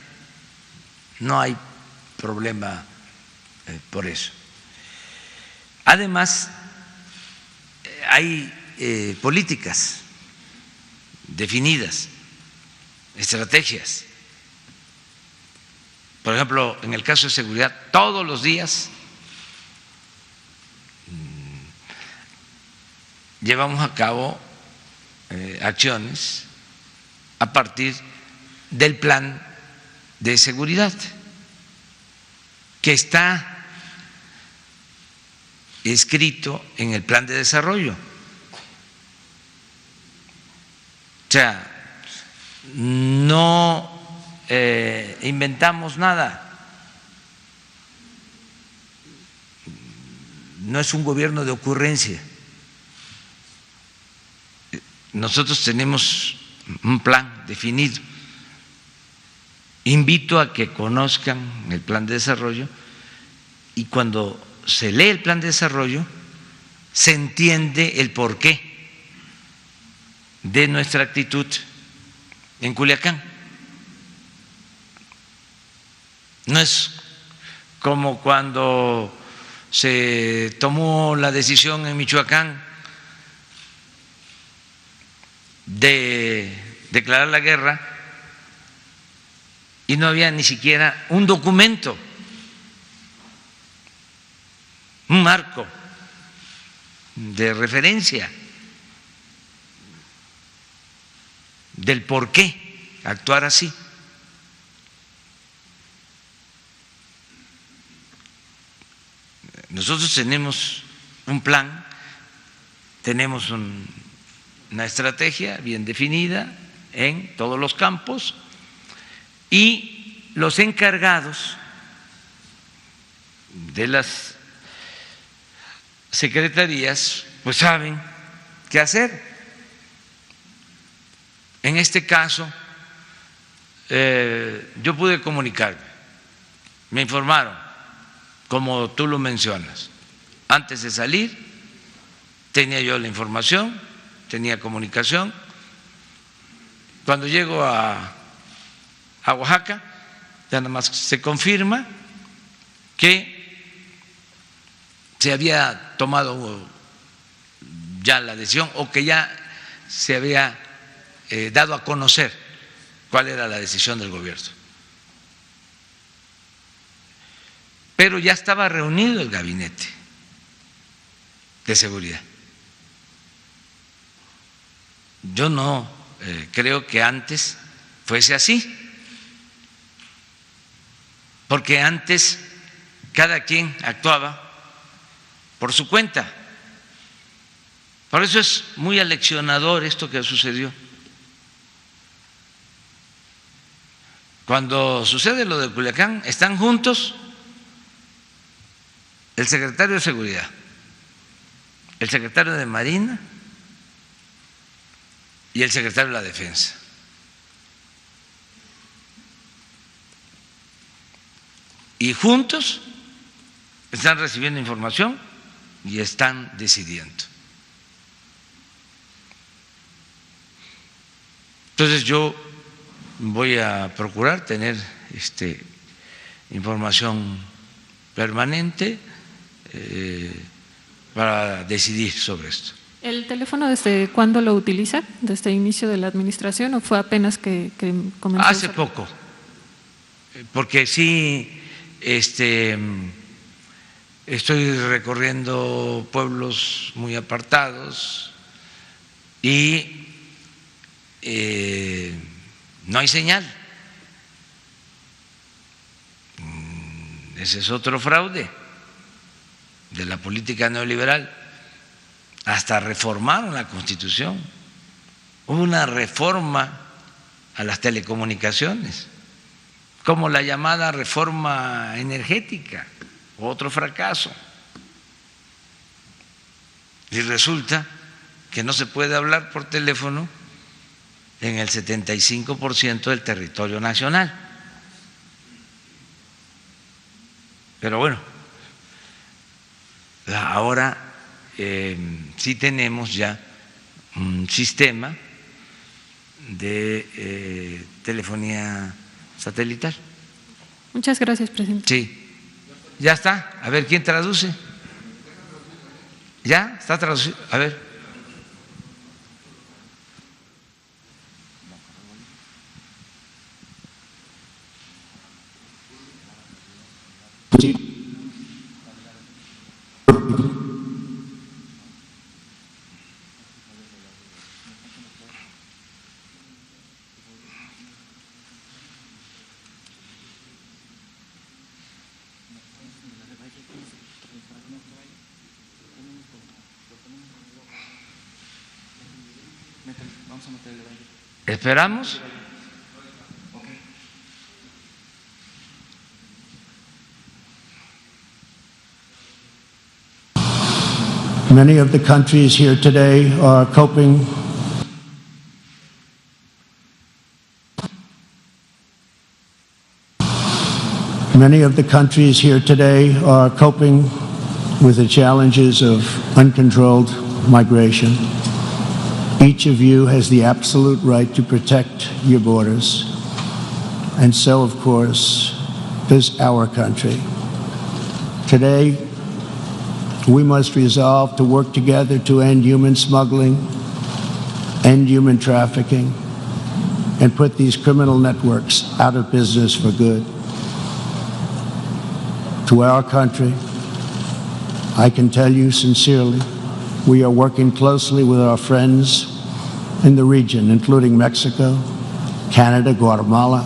no hay problema por eso. Además, hay políticas definidas, estrategias. Por ejemplo, en el caso de seguridad, todos los días llevamos a cabo acciones a partir del plan de seguridad que está escrito en el plan de desarrollo. O sea, no inventamos nada, no es un gobierno de ocurrencia. Nosotros tenemos un plan definido. Invito a que conozcan el plan de desarrollo y cuando se lee el plan de desarrollo se entiende el porqué de nuestra actitud en Culiacán. No es como cuando se tomó la decisión en Michoacán de declarar la guerra y no había ni siquiera un documento, un marco de referencia del por qué actuar así. Nosotros tenemos un plan, tenemos una estrategia bien definida en todos los campos y los encargados de las secretarías pues saben qué hacer. En este caso yo pude comunicarme, me informaron, como tú lo mencionas, antes de salir tenía yo la información, tenía comunicación. Cuando llego a Oaxaca, ya nada más se confirma que se había tomado ya la decisión o que ya se había dado a conocer cuál era la decisión del gobierno. Pero ya estaba reunido el gabinete de seguridad. Yo no creo que antes fuese así, porque antes cada quien actuaba por su cuenta. Por eso es muy aleccionador esto que sucedió. Cuando sucede lo de Culiacán, están juntos el secretario de Seguridad, el secretario de Marina y el secretario de la Defensa. Y juntos están recibiendo información y están decidiendo. Entonces yo voy a procurar tener información permanente para decidir sobre esto. ¿El teléfono desde cuándo lo utiliza? ¿Desde el inicio de la administración o fue apenas que comenzó? Hace poco, porque sí estoy recorriendo pueblos muy apartados y no hay señal ese es otro fraude de la política neoliberal. Hasta reformaron la Constitución. Hubo una reforma a las telecomunicaciones, como la llamada reforma energética, otro fracaso. Y resulta que no se puede hablar por teléfono en el 75% del territorio nacional. Pero bueno, ahora sí tenemos ya un sistema de telefonía satelital. Muchas gracias, presidente. Sí, ya está. A ver, ¿quién traduce? ¿Ya está traducido? A ver. ¿Esperamos? Many of the countries here today are coping with the challenges of uncontrolled migration. Each of you has the absolute right to protect your borders, and so, of course, does our country. Today, we must resolve to work together to end human smuggling, end human trafficking, and put these criminal networks out of business for good. To our country, I can tell you sincerely, we are working closely with our friends in the region, including Mexico, Canada, Guatemala,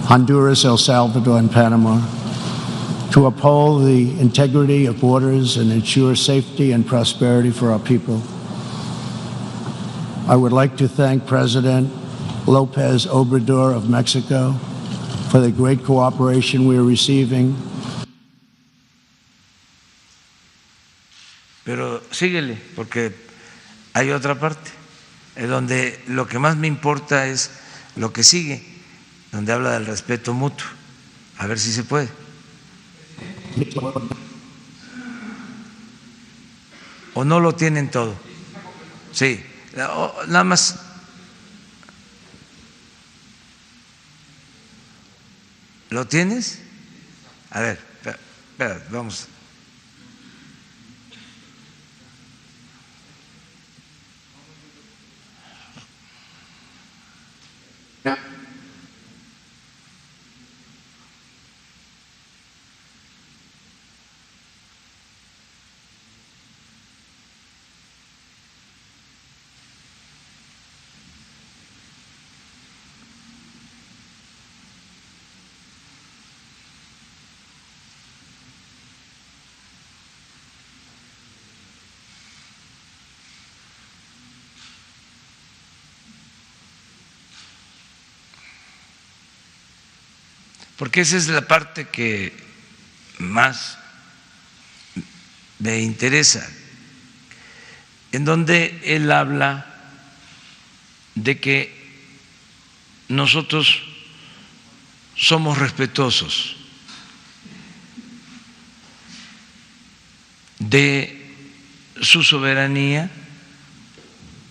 Honduras, El Salvador, and Panama, to uphold the integrity of borders and ensure safety and prosperity for our people. I would like to thank President López Obrador of Mexico for the great cooperation we are receiving. Pero síguele, porque hay otra parte, donde lo que más me importa es lo que sigue, donde habla del respeto mutuo. A ver si se puede. ¿O no lo tienen todo? Sí, nada más. ¿Lo tienes? A ver, espera, vamos. Porque esa es la parte que más me interesa, en donde él habla de que nosotros somos respetuosos de su soberanía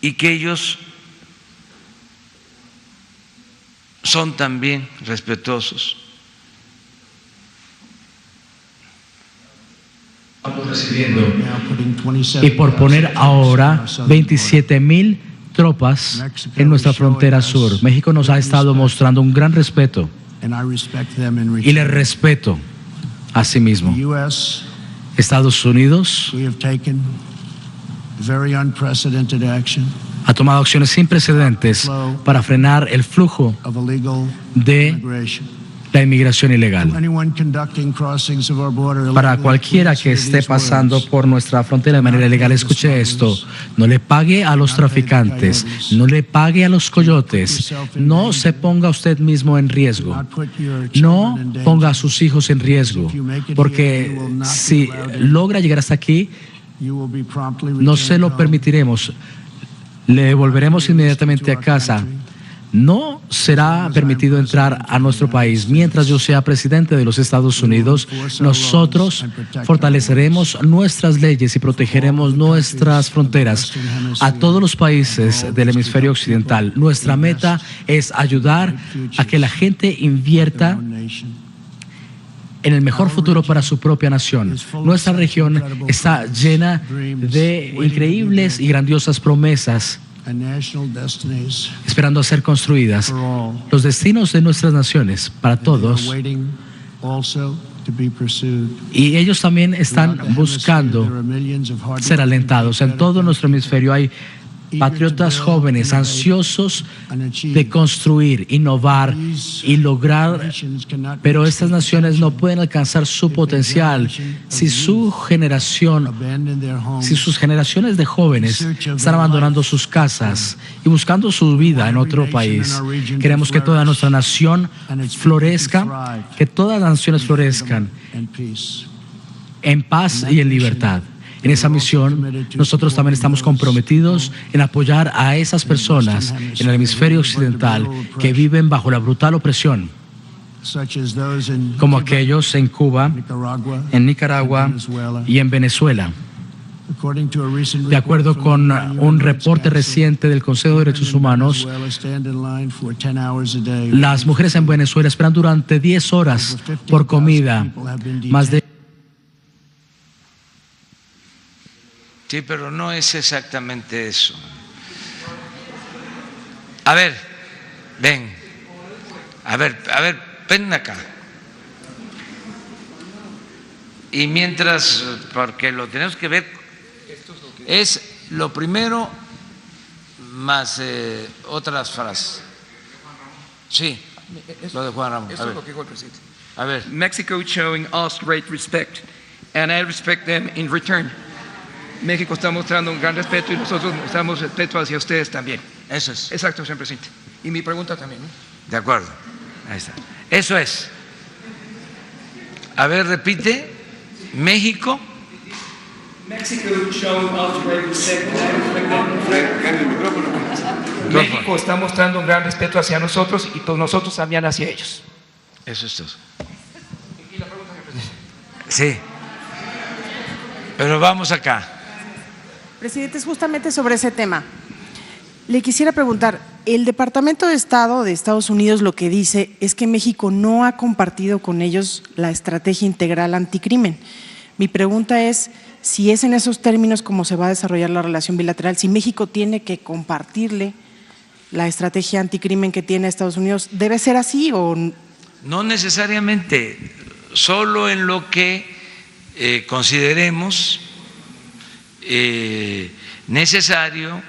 y que ellos son también respetuosos. Recibiendo y por poner ahora 27,000 tropas en nuestra frontera sur. México nos ha estado mostrando un gran respeto y les respeto a sí mismo. Estados Unidos ha tomado acciones sin precedentes para frenar el flujo de la inmigración ilegal. Para cualquiera que esté pasando por nuestra frontera de manera ilegal, escuche esto: no le pague a los traficantes, no le pague a los coyotes, no se ponga usted mismo en riesgo, no ponga a sus hijos en riesgo, porque si logra llegar hasta aquí, no se lo permitiremos, le devolveremos inmediatamente a casa. No será permitido entrar a nuestro país. Mientras yo sea presidente de los Estados Unidos, nosotros fortaleceremos nuestras leyes y protegeremos nuestras fronteras a todos los países del hemisferio occidental. Nuestra meta es ayudar a que la gente invierta en el mejor futuro para su propia nación. Nuestra región está llena de increíbles y grandiosas promesas esperando a ser construidas. Los destinos de nuestras naciones para todos, y ellos también están buscando ser alentados. En todo nuestro hemisferio hay patriotas jóvenes ansiosos de construir, innovar y lograr, pero estas naciones no pueden alcanzar su potencial si sus generaciones de jóvenes están abandonando sus casas y buscando su vida en otro país. Queremos que toda nuestra nación florezca, que todas las naciones florezcan en paz y en libertad. En esa misión, nosotros también estamos comprometidos en apoyar a esas personas en el hemisferio occidental que viven bajo la brutal opresión, como aquellos en Cuba, en Nicaragua y en Venezuela. De acuerdo con un reporte reciente del Consejo de Derechos Humanos, las mujeres en Venezuela esperan durante 10 horas por comida. Más de Sí, pero no es exactamente eso. A ver, ven. A ver, ven acá. Y mientras, porque lo tenemos que ver, es lo primero más otras frases. Sí, lo de Juan Ramón. Eso es lo que dijo el presidente. A ver. Mexico showing us great respect, and I respect them in return. México está mostrando un gran respeto y nosotros mostramos respeto hacia ustedes también. Eso es. Exacto, señor presidente. Y mi pregunta también, ¿no? De acuerdo. Ahí está. Eso es. A ver, repite. México. Mexico showing us great respect, and I respect them. México está mostrando un gran respeto hacia nosotros y todos nosotros también hacia ellos. Eso es todo. ¿Y la pregunta, señor presidente? Sí. Pero vamos acá. Presidente, es justamente sobre ese tema. Le quisiera preguntar, el Departamento de Estado de Estados Unidos lo que dice es que México no ha compartido con ellos la estrategia integral anticrimen. Mi pregunta es si es en esos términos como se va a desarrollar la relación bilateral, si México tiene que compartirle la estrategia anticrimen que tiene Estados Unidos, ¿debe ser así o...? No necesariamente, solo en lo que consideremos necesario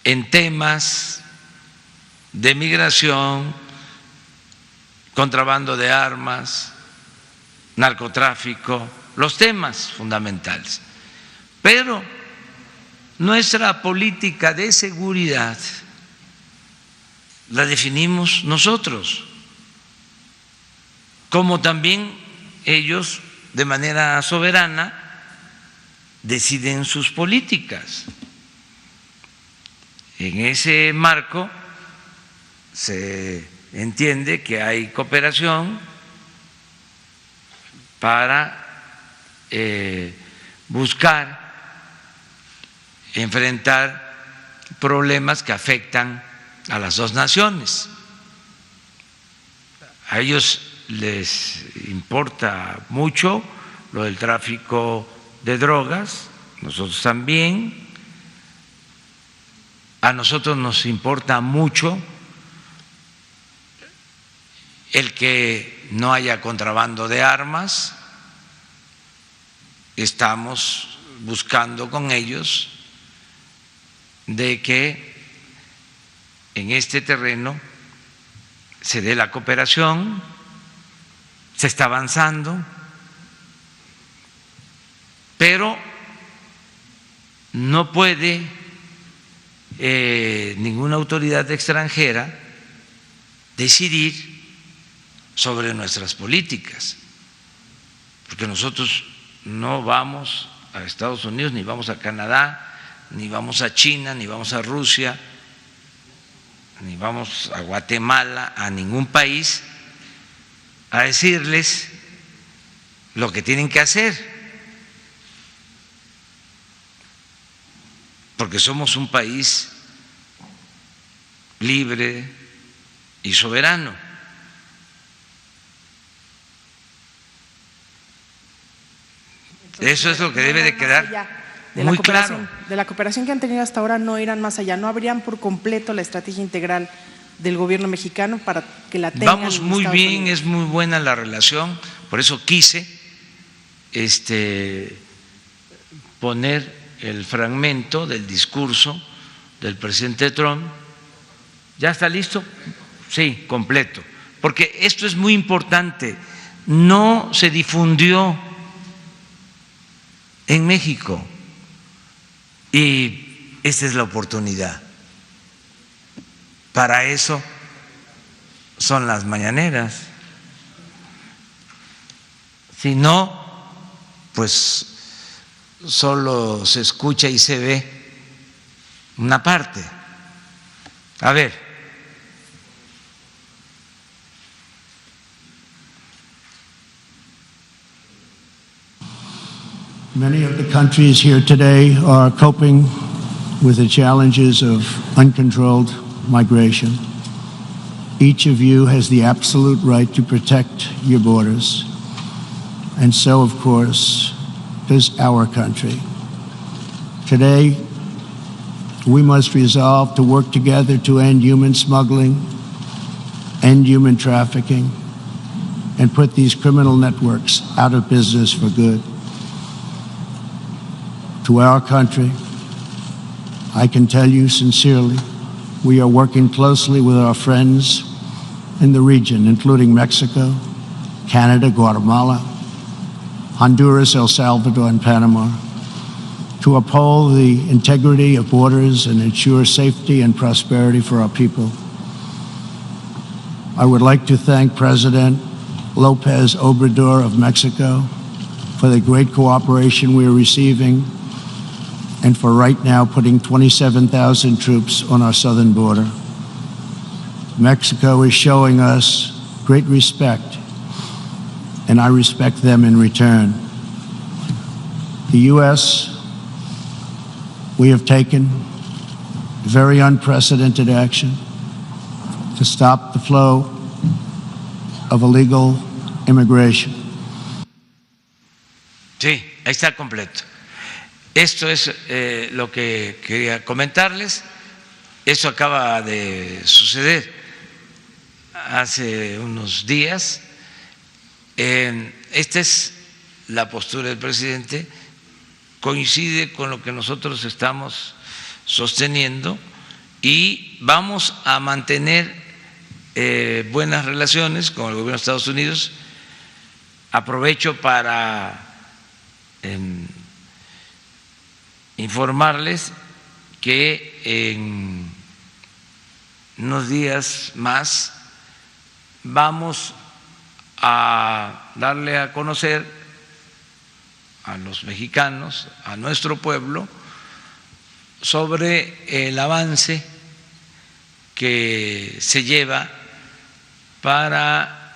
en temas de migración, contrabando de armas, narcotráfico, los temas fundamentales. Pero nuestra política de seguridad la definimos nosotros, como también ellos de manera soberana deciden sus políticas. En ese marco se entiende que hay cooperación para buscar enfrentar problemas que afectan a las dos naciones. A ellos les importa mucho lo del tráfico de drogas, nosotros también. A nosotros nos importa mucho el que no haya contrabando de armas. Estamos buscando con ellos de que en este terreno se dé la cooperación, se está avanzando, pero no puede ninguna autoridad extranjera decidir sobre nuestras políticas, porque nosotros no vamos a Estados Unidos, ni vamos a Canadá, ni vamos a China, ni vamos a Rusia, ni vamos a Guatemala, a ningún país, a decirles lo que tienen que hacer, porque somos un país libre y soberano. Eso es lo que debe de quedar muy claro. De la cooperación que han tenido hasta ahora no irán más allá, no abrían por completo la estrategia integral del gobierno mexicano para que la tengan. Vamos muy bien, es muy buena la relación, por eso quise poner el fragmento del discurso del presidente Trump. ¿Ya está listo? Sí, completo, porque esto es muy importante, no se difundió en México y esta es la oportunidad. Para eso son las mañaneras. Si no, pues solo se escucha y se ve una parte. A ver. Many of the countries here today are coping with the challenges of uncontrolled migration. Each of you has the absolute right to protect your borders. And so, of course, does our country. Today, we must resolve to work together to end human smuggling, end human trafficking, and put these criminal networks out of business for good. To our country, I can tell you sincerely, we are working closely with our friends in the region, including Mexico, Canada, Guatemala, Honduras, El Salvador, and Panama, to uphold the integrity of borders and ensure safety and prosperity for our people. I would like to thank President Lopez Obrador of Mexico for the great cooperation we are receiving and for right now putting 27,000 troops on our southern border. Mexico is showing us great respect, and I respect them in return. The U.S., we have taken very unprecedented action to stop the flow of illegal immigration. Sí, ahí está completo. Esto es lo que quería comentarles. Esto acaba de suceder hace unos días. Esta es la postura del presidente, coincide con lo que nosotros estamos sosteniendo y vamos a mantener buenas relaciones con el gobierno de Estados Unidos. Aprovecho para informarles que en unos días más vamos a darle a conocer a los mexicanos, a nuestro pueblo, sobre el avance que se lleva para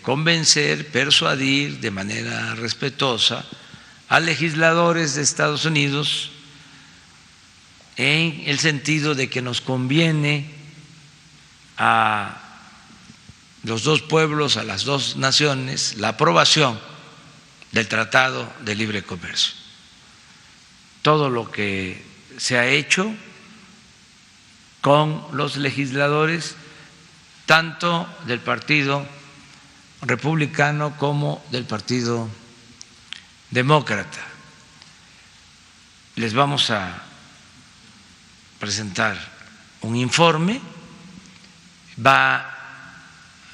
convencer, persuadir de manera respetuosa a legisladores de Estados Unidos en el sentido de que nos conviene a los dos pueblos, a las dos naciones, la aprobación del Tratado de Libre Comercio. Todo lo que se ha hecho con los legisladores, tanto del Partido Republicano como del Partido Demócrata. Les vamos a presentar un informe va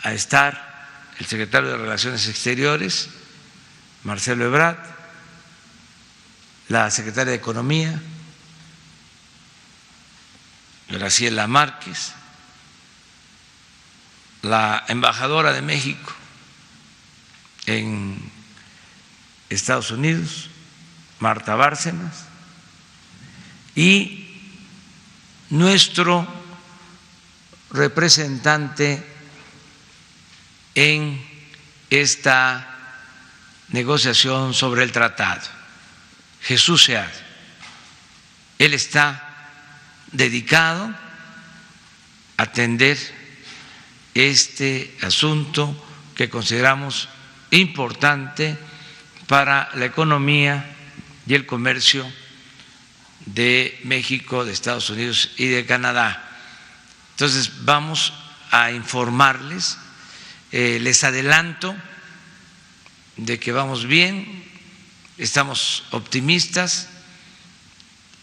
a estar el secretario de Relaciones Exteriores, Marcelo Ebrard, la secretaria de Economía, Graciela Márquez, la embajadora de México en Estados Unidos, Marta Bárcenas, y nuestro representante en esta negociación sobre el tratado, Jesús Seade. Él está dedicado a atender este asunto que consideramos importante para la economía y el comercio de México, de Estados Unidos y de Canadá. Entonces vamos a informarles, les adelanto de que vamos bien, estamos optimistas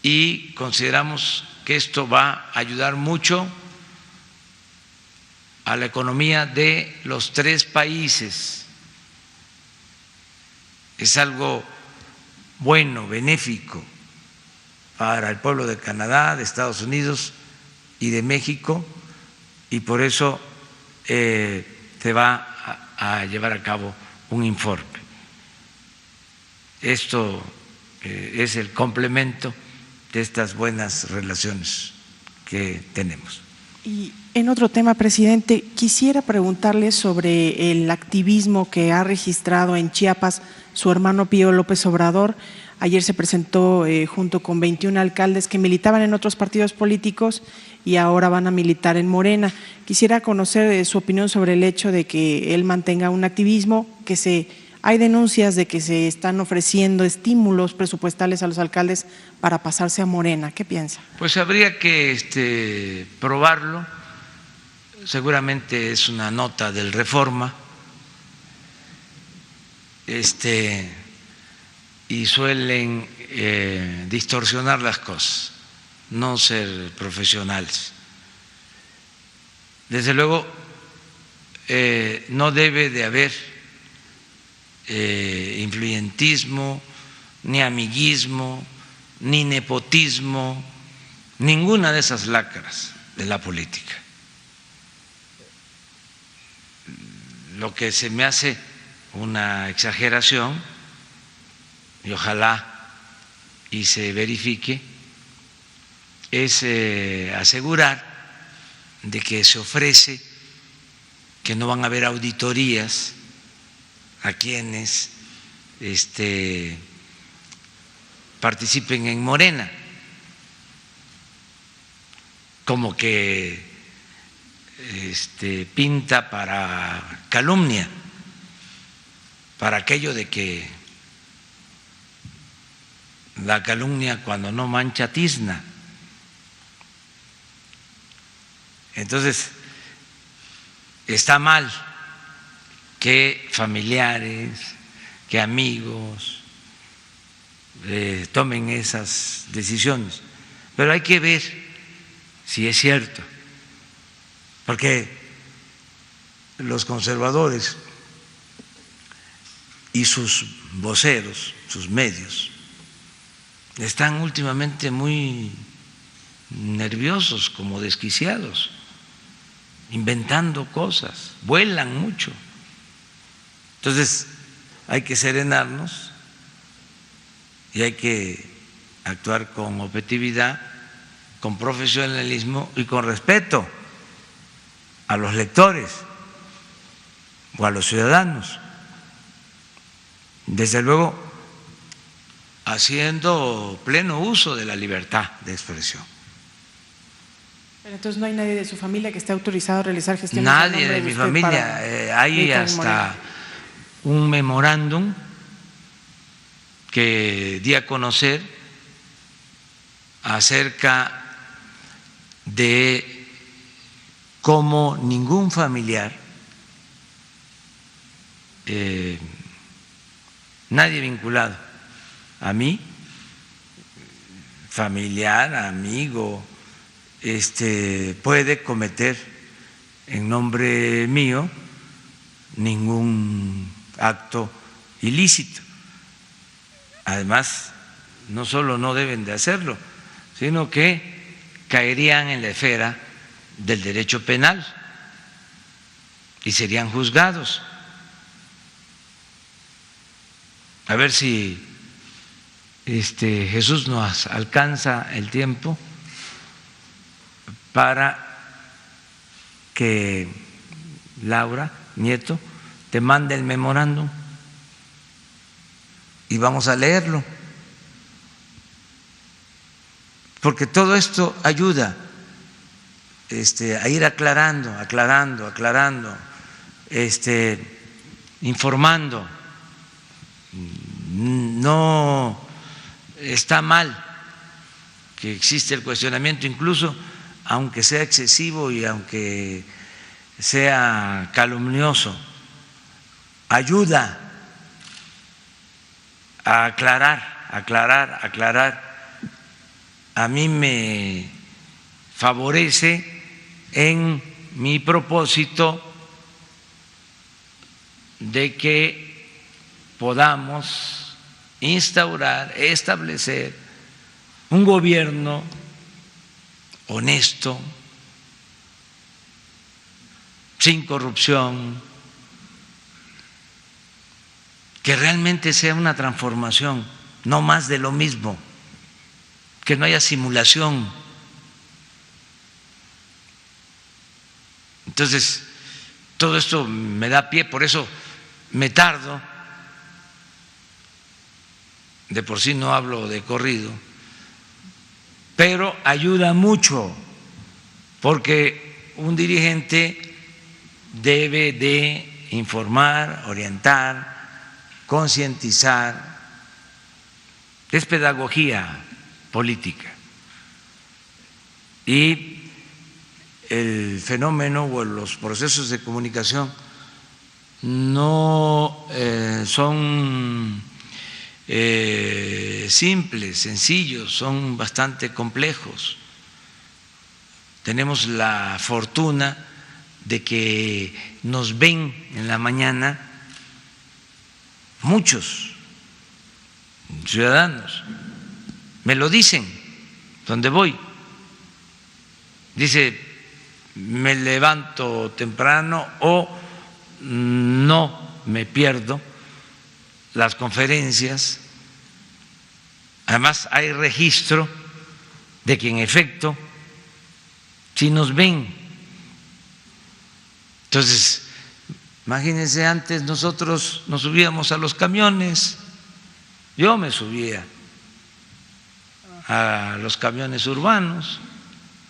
y consideramos que esto va a ayudar mucho a la economía de los tres países. Es algo bueno, benéfico para el pueblo de Canadá, de Estados Unidos y de México, y por eso se va a llevar a cabo un informe. Esto es el complemento de estas buenas relaciones que tenemos. Y en otro tema, presidente, quisiera preguntarle sobre el activismo que ha registrado en Chiapas su hermano Pío López Obrador. Ayer se presentó junto con 21 alcaldes que militaban en otros partidos políticos y ahora van a militar en Morena. Quisiera conocer su opinión sobre el hecho de que él mantenga un activismo, hay denuncias de que se están ofreciendo estímulos presupuestales a los alcaldes para pasarse a Morena. ¿Qué piensa? Pues habría que probarlo. Seguramente es una nota del Reforma. Y suelen distorsionar las cosas, no ser profesionales. Desde luego, no debe de haber influyentismo, ni amiguismo, ni nepotismo, ninguna de esas lacras de la política. Lo que se me hace una exageración, y ojalá y se verifique, es asegurar de que se ofrece que no van a haber auditorías a quienes participen en Morena, como que pinta para calumnia, para aquello de que la calumnia cuando no mancha tizna. Entonces, está mal que familiares, que amigos tomen esas decisiones, pero hay que ver si es cierto, porque los conservadores y sus voceros, sus medios, están últimamente muy nerviosos, como desquiciados, inventando cosas, vuelan mucho. Entonces hay que serenarnos y hay que actuar con objetividad, con profesionalismo y con respeto a los lectores o a los ciudadanos. Desde luego, haciendo pleno uso de la libertad de expresión. Pero entonces no hay nadie de su familia que esté autorizado a realizar gestiones. Nadie de mi familia. Hay hasta un memorándum que di a conocer acerca de cómo ningún familiar, nadie vinculado a mí, familiar, amigo, puede cometer en nombre mío ningún acto ilícito. Además, no solo no deben de hacerlo, sino que caerían en la esfera del derecho penal y serían juzgados. A ver si Jesús nos alcanza el tiempo para que Laura Nieto te mande el memorándum y vamos a leerlo, porque todo esto ayuda a ir aclarando, informando. No está mal que existe el cuestionamiento, incluso aunque sea excesivo y aunque sea calumnioso, ayuda a aclarar. A mí me favorece en mi propósito de que podamos instaurar, establecer un gobierno honesto, sin corrupción, que realmente sea una transformación, no más de lo mismo, que no haya simulación. Entonces, todo esto me da pie, por eso me tardo, de por sí no hablo de corrido, pero ayuda mucho, porque un dirigente debe de informar, orientar, concientizar, es pedagogía política. Y el fenómeno o los procesos de comunicación no son simples, sencillos, son bastante complejos. Tenemos la fortuna de que nos ven en la mañana muchos ciudadanos, me lo dicen donde voy. Dice, me levanto temprano o no me pierdo las conferencias. Además hay registro de que en efecto sí nos ven. Entonces, imagínense, antes nosotros nos subíamos a los camiones, yo me subía a los camiones urbanos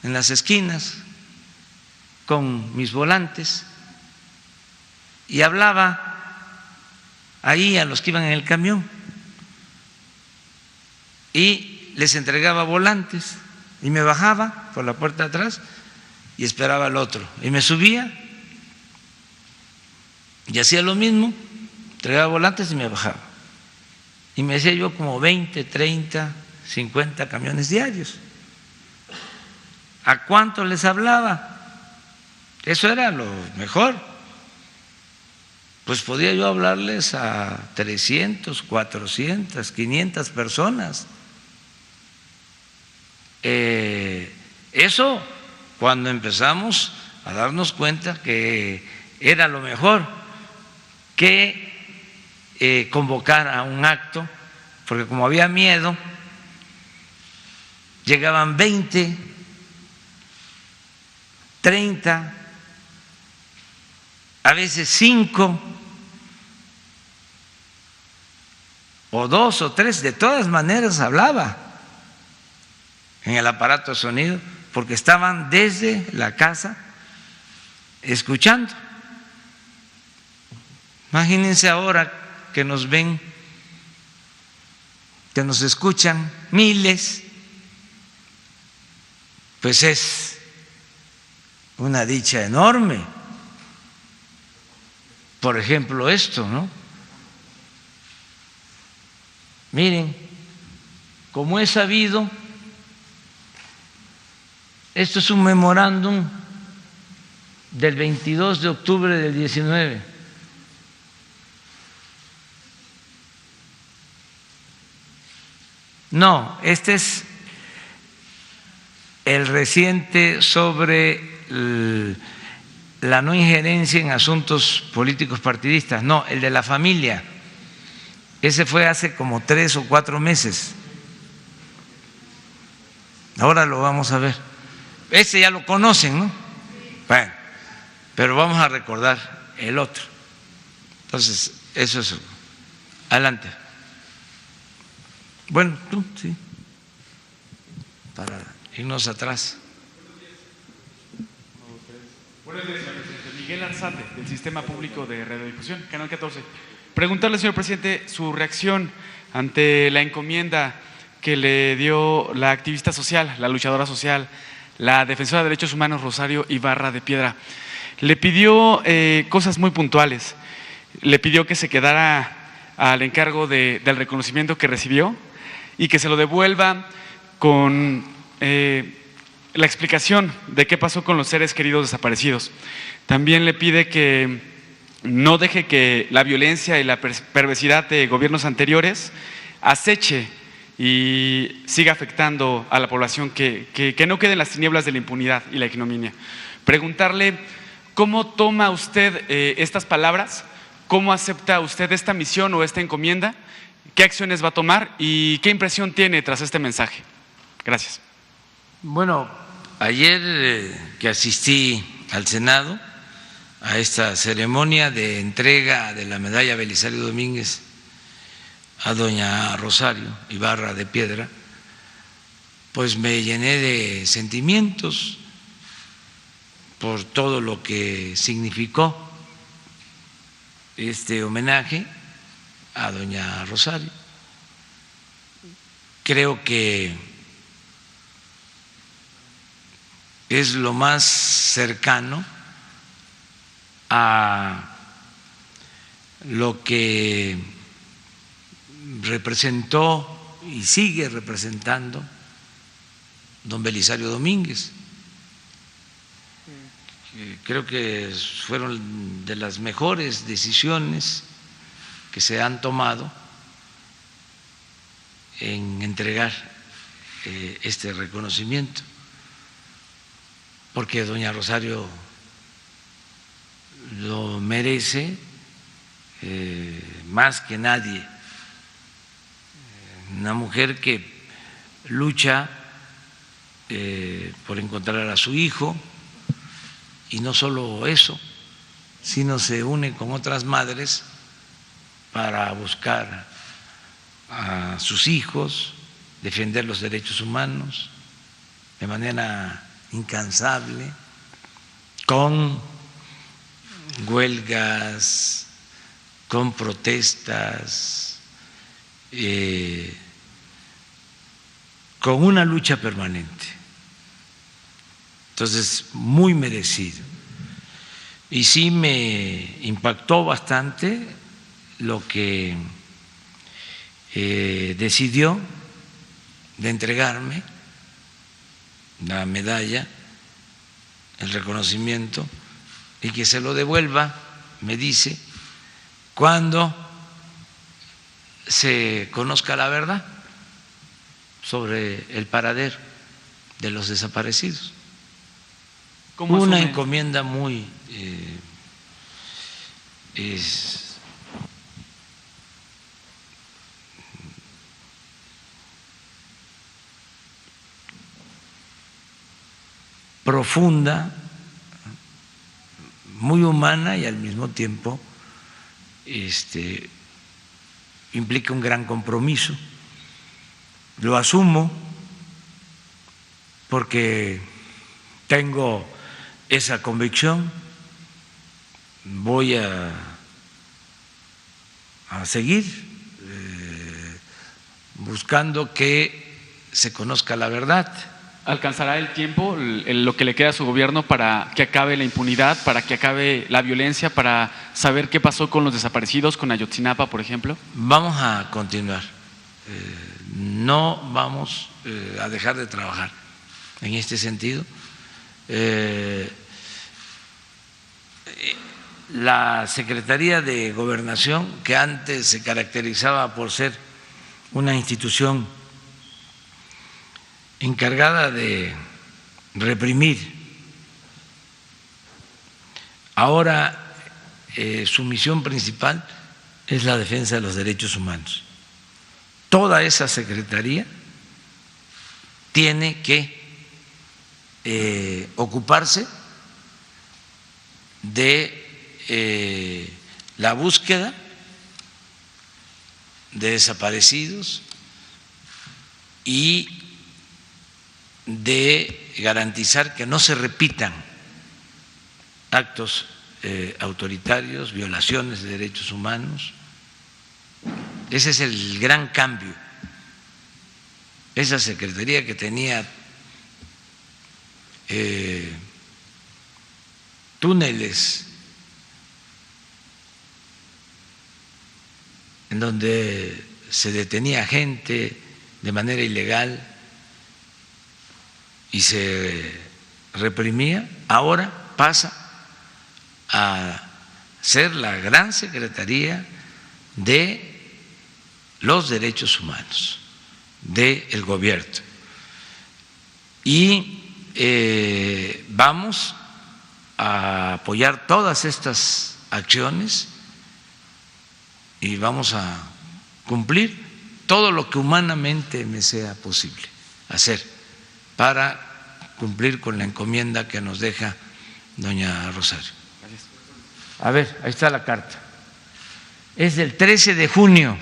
en las esquinas con mis volantes y hablaba ahí a los que iban en el camión y les entregaba volantes y me bajaba por la puerta de atrás y esperaba al otro y me subía y hacía lo mismo, entregaba volantes y me bajaba y me hacía yo como 20, 30, 50 camiones diarios. ¿A cuánto les hablaba? Eso era lo mejor. Pues podía yo hablarles a 300, 400, 500 personas. Eso cuando empezamos a darnos cuenta que era lo mejor que convocar a un acto, porque como había miedo, llegaban 20, 30, a veces 5 o 2 o 3, de todas maneras hablaba en el aparato de sonido porque estaban desde la casa escuchando. Imagínense ahora que nos ven, que nos escuchan miles, pues es una dicha enorme. Por ejemplo, esto, ¿no? Miren, como he sabido, esto es un memorándum del 22 de octubre del 19. No, este es el reciente sobre la no injerencia en asuntos políticos partidistas. No, el de la familia. Ese fue hace como 3 o 4 meses. Ahora lo vamos a ver. Ese ya lo conocen, ¿no? Bueno, pero vamos a recordar el otro. Entonces, eso es. Adelante. Bueno, tú, sí. Para irnos atrás. Buenos días, señor presidente. Miguel Arzate, del Sistema Público de Radiodifusión, Canal 14. Preguntarle, señor presidente, su reacción ante la encomienda que le dio la activista social, la luchadora social, la defensora de derechos humanos Rosario Ibarra de Piedra. Le pidió cosas muy puntuales. Le pidió que se quedara al encargo del reconocimiento que recibió y que se lo devuelva con la explicación de qué pasó con los seres queridos desaparecidos. También le pide que no deje que la violencia y la perversidad de gobiernos anteriores aceche y siga afectando a la población, que no queden las tinieblas de la impunidad y la ignominia. Preguntarle cómo toma usted estas palabras, cómo acepta usted esta misión o esta encomienda, qué acciones va a tomar y qué impresión tiene tras este mensaje. Gracias. Bueno, ayer que asistí al Senado a esta ceremonia de entrega de la medalla Belisario Domínguez a doña Rosario Ibarra de Piedra, pues me llené de sentimientos por todo lo que significó este homenaje a doña Rosario. Creo que es lo más cercano a lo que representó y sigue representando don Belisario Domínguez. Creo que fueron de las mejores decisiones que se han tomado en entregar este reconocimiento, porque doña Rosario lo merece más que nadie. Una mujer que lucha por encontrar a su hijo, y no solo eso, sino se une con otras madres para buscar a sus hijos, defender los derechos humanos de manera incansable, con huelgas, con protestas, con una lucha permanente. Entonces, muy merecido. Y sí me impactó bastante lo que decidió de entregarme la medalla, el reconocimiento, y que se lo devuelva, me dice, cuando se conozca la verdad sobre el paradero de los desaparecidos. Una encomienda muy profunda, muy humana y al mismo tiempo implica un gran compromiso. Lo asumo porque tengo esa convicción. Voy a seguir buscando que se conozca la verdad. ¿Alcanzará el tiempo, lo que le queda a su gobierno, para que acabe la impunidad, para que acabe la violencia, para saber qué pasó con los desaparecidos, con Ayotzinapa, por ejemplo? Vamos a continuar. No vamos a dejar de trabajar en este sentido. la Secretaría de Gobernación, que antes se caracterizaba por ser una institución encargada de reprimir, ahora su misión principal es la defensa de los derechos humanos. Toda esa secretaría tiene que ocuparse de la búsqueda de desaparecidos y de garantizar que no se repitan actos autoritarios, violaciones de derechos humanos. Ese es el gran cambio. Esa secretaría que tenía túneles en donde se detenía gente de manera ilegal y se reprimía, ahora pasa a ser la gran secretaría de los derechos humanos del gobierno. Y vamos a apoyar todas estas acciones y vamos a cumplir todo lo que humanamente me sea posible hacer para cumplir con la encomienda que nos deja doña Rosario. A ver, ahí está la carta. Es del 13 de junio.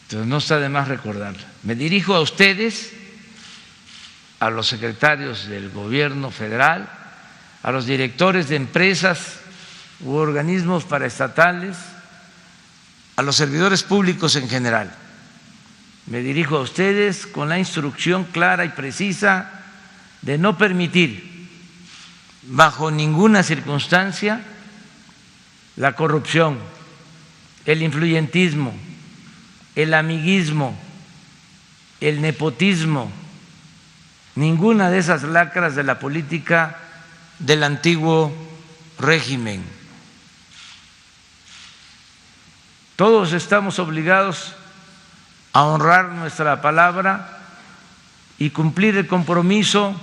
Entonces no está de más recordarla. Me dirijo a ustedes, a los secretarios del gobierno federal, a los directores de empresas u organismos paraestatales, a los servidores públicos en general. Me dirijo a ustedes con la instrucción clara y precisa de no permitir bajo ninguna circunstancia la corrupción, el influyentismo, el amiguismo, el nepotismo, ninguna de esas lacras de la política del antiguo régimen. Todos estamos obligados a honrar nuestra palabra y cumplir el compromiso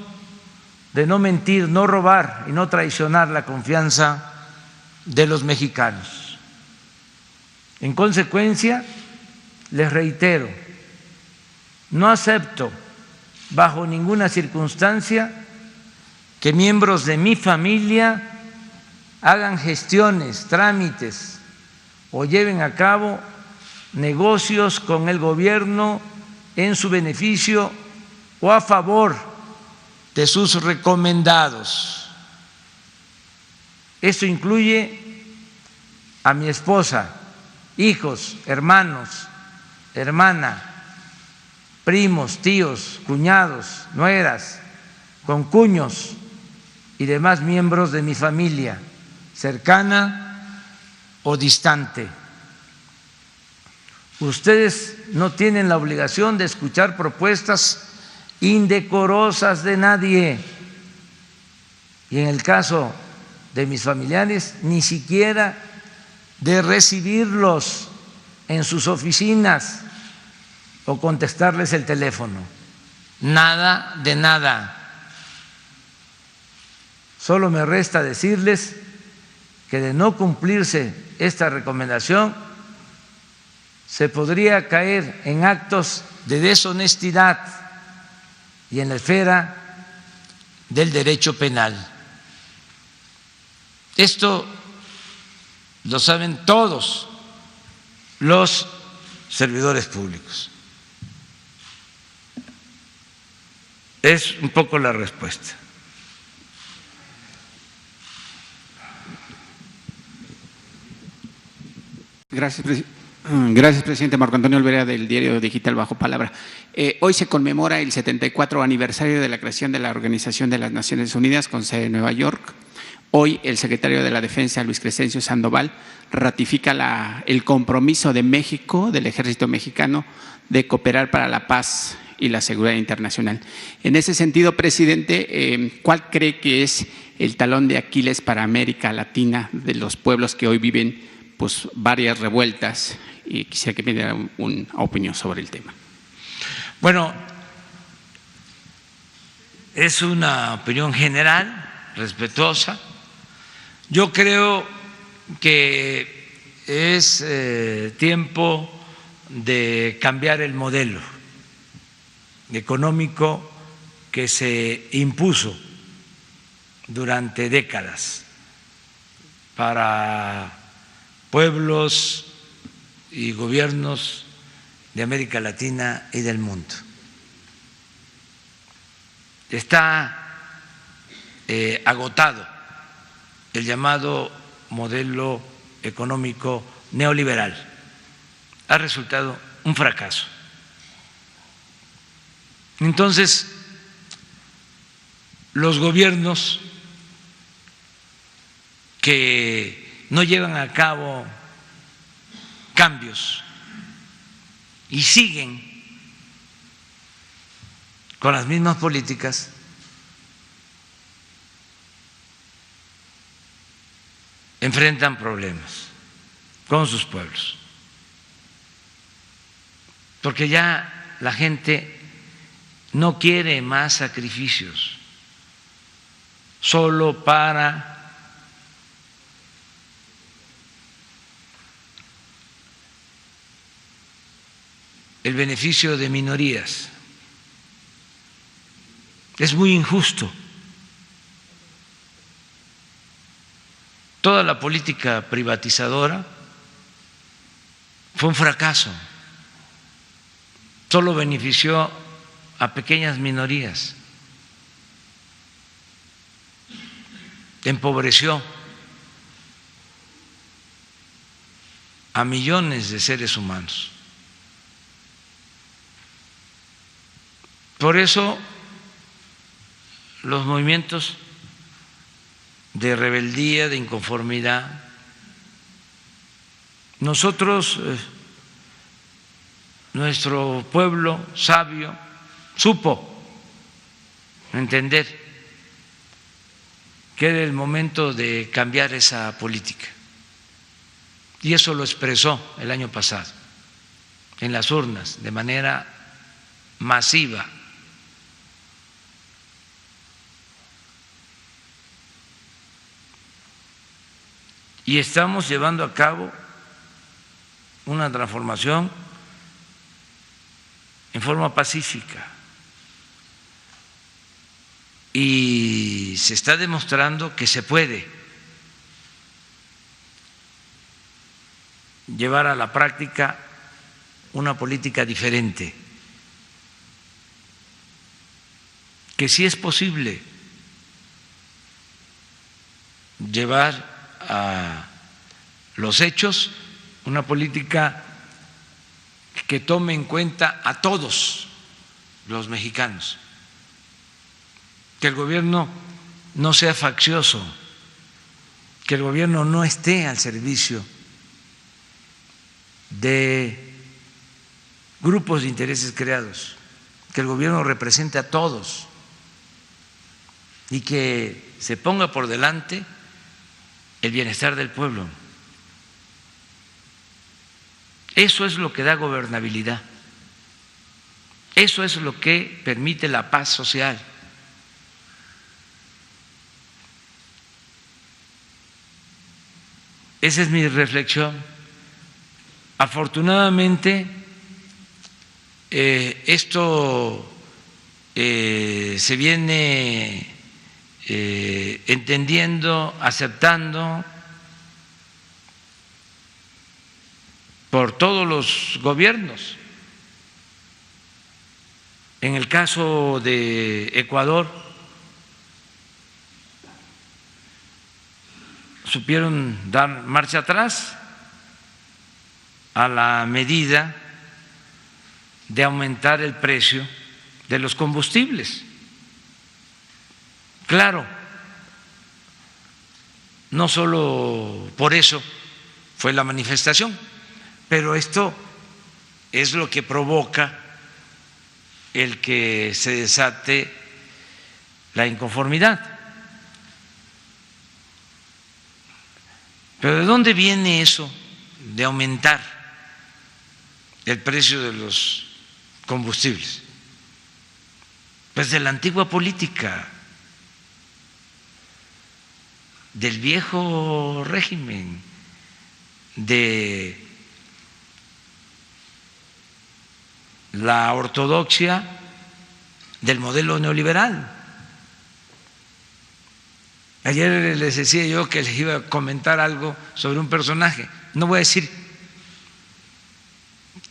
de no mentir, no robar y no traicionar la confianza de los mexicanos. En consecuencia, les reitero, no acepto bajo ninguna circunstancia que miembros de mi familia hagan gestiones, trámites o lleven a cabo negocios con el gobierno en su beneficio o a favor de sus recomendados. Esto incluye a mi esposa, hijos, hermanos, hermana, primos, tíos, cuñados, nueras, concuños y demás miembros de mi familia, cercana o distante. Ustedes no tienen la obligación de escuchar propuestas indecorosas de nadie y en el caso de mis familiares ni siquiera de recibirlos en sus oficinas o contestarles el teléfono. Nada de nada. Solo me resta decirles que de no cumplirse esta recomendación se podría caer en actos de deshonestidad y en la esfera del derecho penal. Esto lo saben todos los servidores públicos. Es un poco la respuesta. Gracias, presidente. Marco Antonio Olvera, del diario digital Bajo Palabra. Hoy se conmemora el 74 aniversario de la creación de la Organización de las Naciones Unidas con sede en Nueva York. Hoy el secretario de la Defensa, Luis Crescencio Sandoval, ratifica el compromiso de México, del ejército mexicano, de cooperar para la paz y la seguridad internacional. En ese sentido, presidente, ¿cuál cree que es el talón de Aquiles para América Latina, de los pueblos que hoy viven pues varias revueltas, y quisiera que me diera una opinión sobre el tema. Bueno, es una opinión general, respetuosa. Yo creo que es tiempo de cambiar el modelo económico que se impuso durante décadas para pueblos y gobiernos de América Latina y del mundo. Está agotado el llamado modelo económico neoliberal. Ha resultado un fracaso. Entonces, los gobiernos que no llevan a cabo cambios y siguen con las mismas políticas, enfrentan problemas con sus pueblos, porque ya la gente no quiere más sacrificios solo para el beneficio de minorías. Es muy injusto. Toda la política privatizadora fue un fracaso. Solo benefició a pequeñas minorías, empobreció a millones de seres humanos. Por eso los movimientos de rebeldía, de inconformidad, nosotros, nuestro pueblo sabio, supo entender que era el momento de cambiar esa política, y eso lo expresó el año pasado en las urnas de manera masiva. Y estamos llevando a cabo una transformación en forma pacífica. Y se está demostrando que se puede llevar a la práctica una política diferente, que sí es posible llevar a los hechos una política que tome en cuenta a todos los mexicanos, que el gobierno no sea faccioso, que el gobierno no esté al servicio de grupos de intereses creados, que el gobierno represente a todos y que se ponga por delante el bienestar del pueblo. Eso es lo que da gobernabilidad. Eso es lo que permite la paz social. Esa es mi reflexión. Afortunadamente, esto se viene entendiendo, aceptando por todos los gobiernos. En el caso de Ecuador, supieron dar marcha atrás a la medida de aumentar el precio de los combustibles. Claro, no solo por eso fue la manifestación, pero esto es lo que provoca el que se desate la inconformidad. Pero ¿de dónde viene eso de aumentar el precio de los combustibles? Pues de la antigua política, del viejo régimen, de la ortodoxia del modelo neoliberal. Ayer les decía yo que les iba a comentar algo sobre un personaje. No voy a decir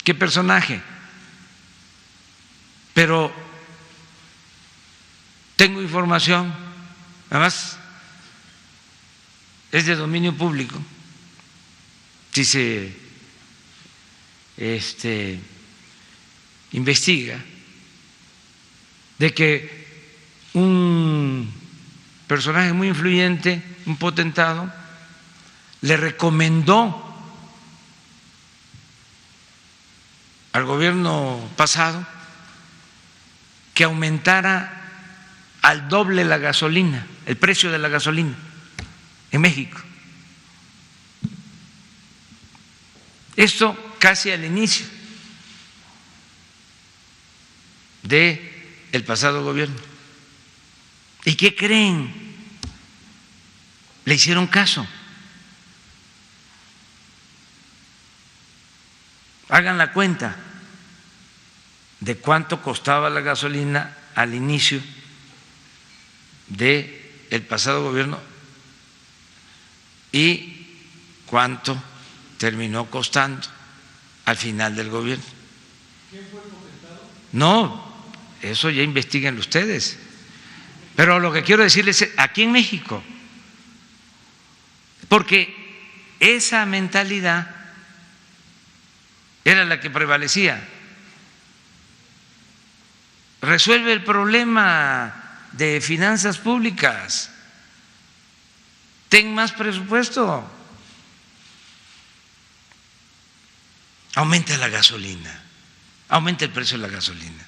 qué personaje, pero tengo información, además es de dominio público, si se investiga, de que un personaje muy influyente, un potentado, le recomendó al gobierno pasado que aumentara al doble la gasolina, el precio de la gasolina en México. Esto casi al inicio del pasado gobierno. ¿Y qué creen? Le hicieron caso. Hagan la cuenta de cuánto costaba la gasolina al inicio del pasado gobierno y cuánto terminó costando al final del gobierno. ¿Quién fue el potentado? No, eso ya investíguenlo ustedes. Pero lo que quiero decirles es, aquí en México, porque esa mentalidad era la que prevalecía. Resuelve el problema de finanzas públicas, ten más presupuesto, aumenta la gasolina, aumenta el precio de la gasolina.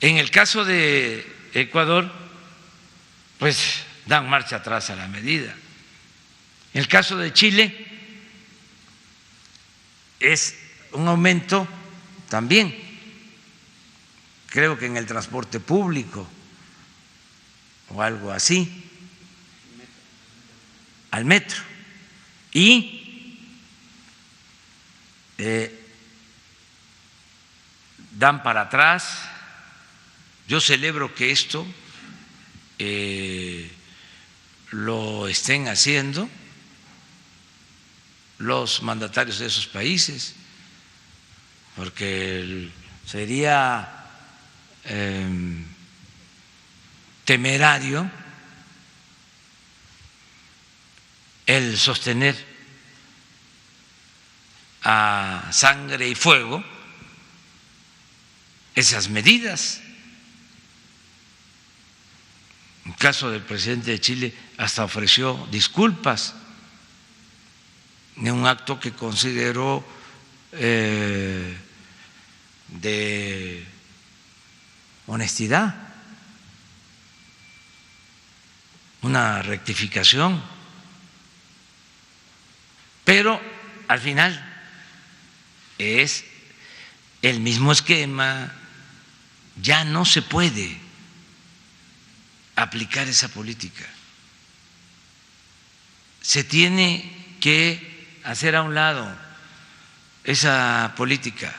En el caso de Ecuador, pues dan marcha atrás a la medida. En el caso de Chile es un aumento también, creo que en el transporte público o algo así, al metro. Y dan para atrás. Yo celebro que esto lo estén haciendo los mandatarios de esos países, porque sería temerario el sostener a sangre y fuego esas medidas. En el caso del presidente de Chile hasta ofreció disculpas en un acto que consideró de honestidad, una rectificación, pero al final es el mismo esquema, ya no se puede aplicar esa política. Se tiene que hacer a un lado esa política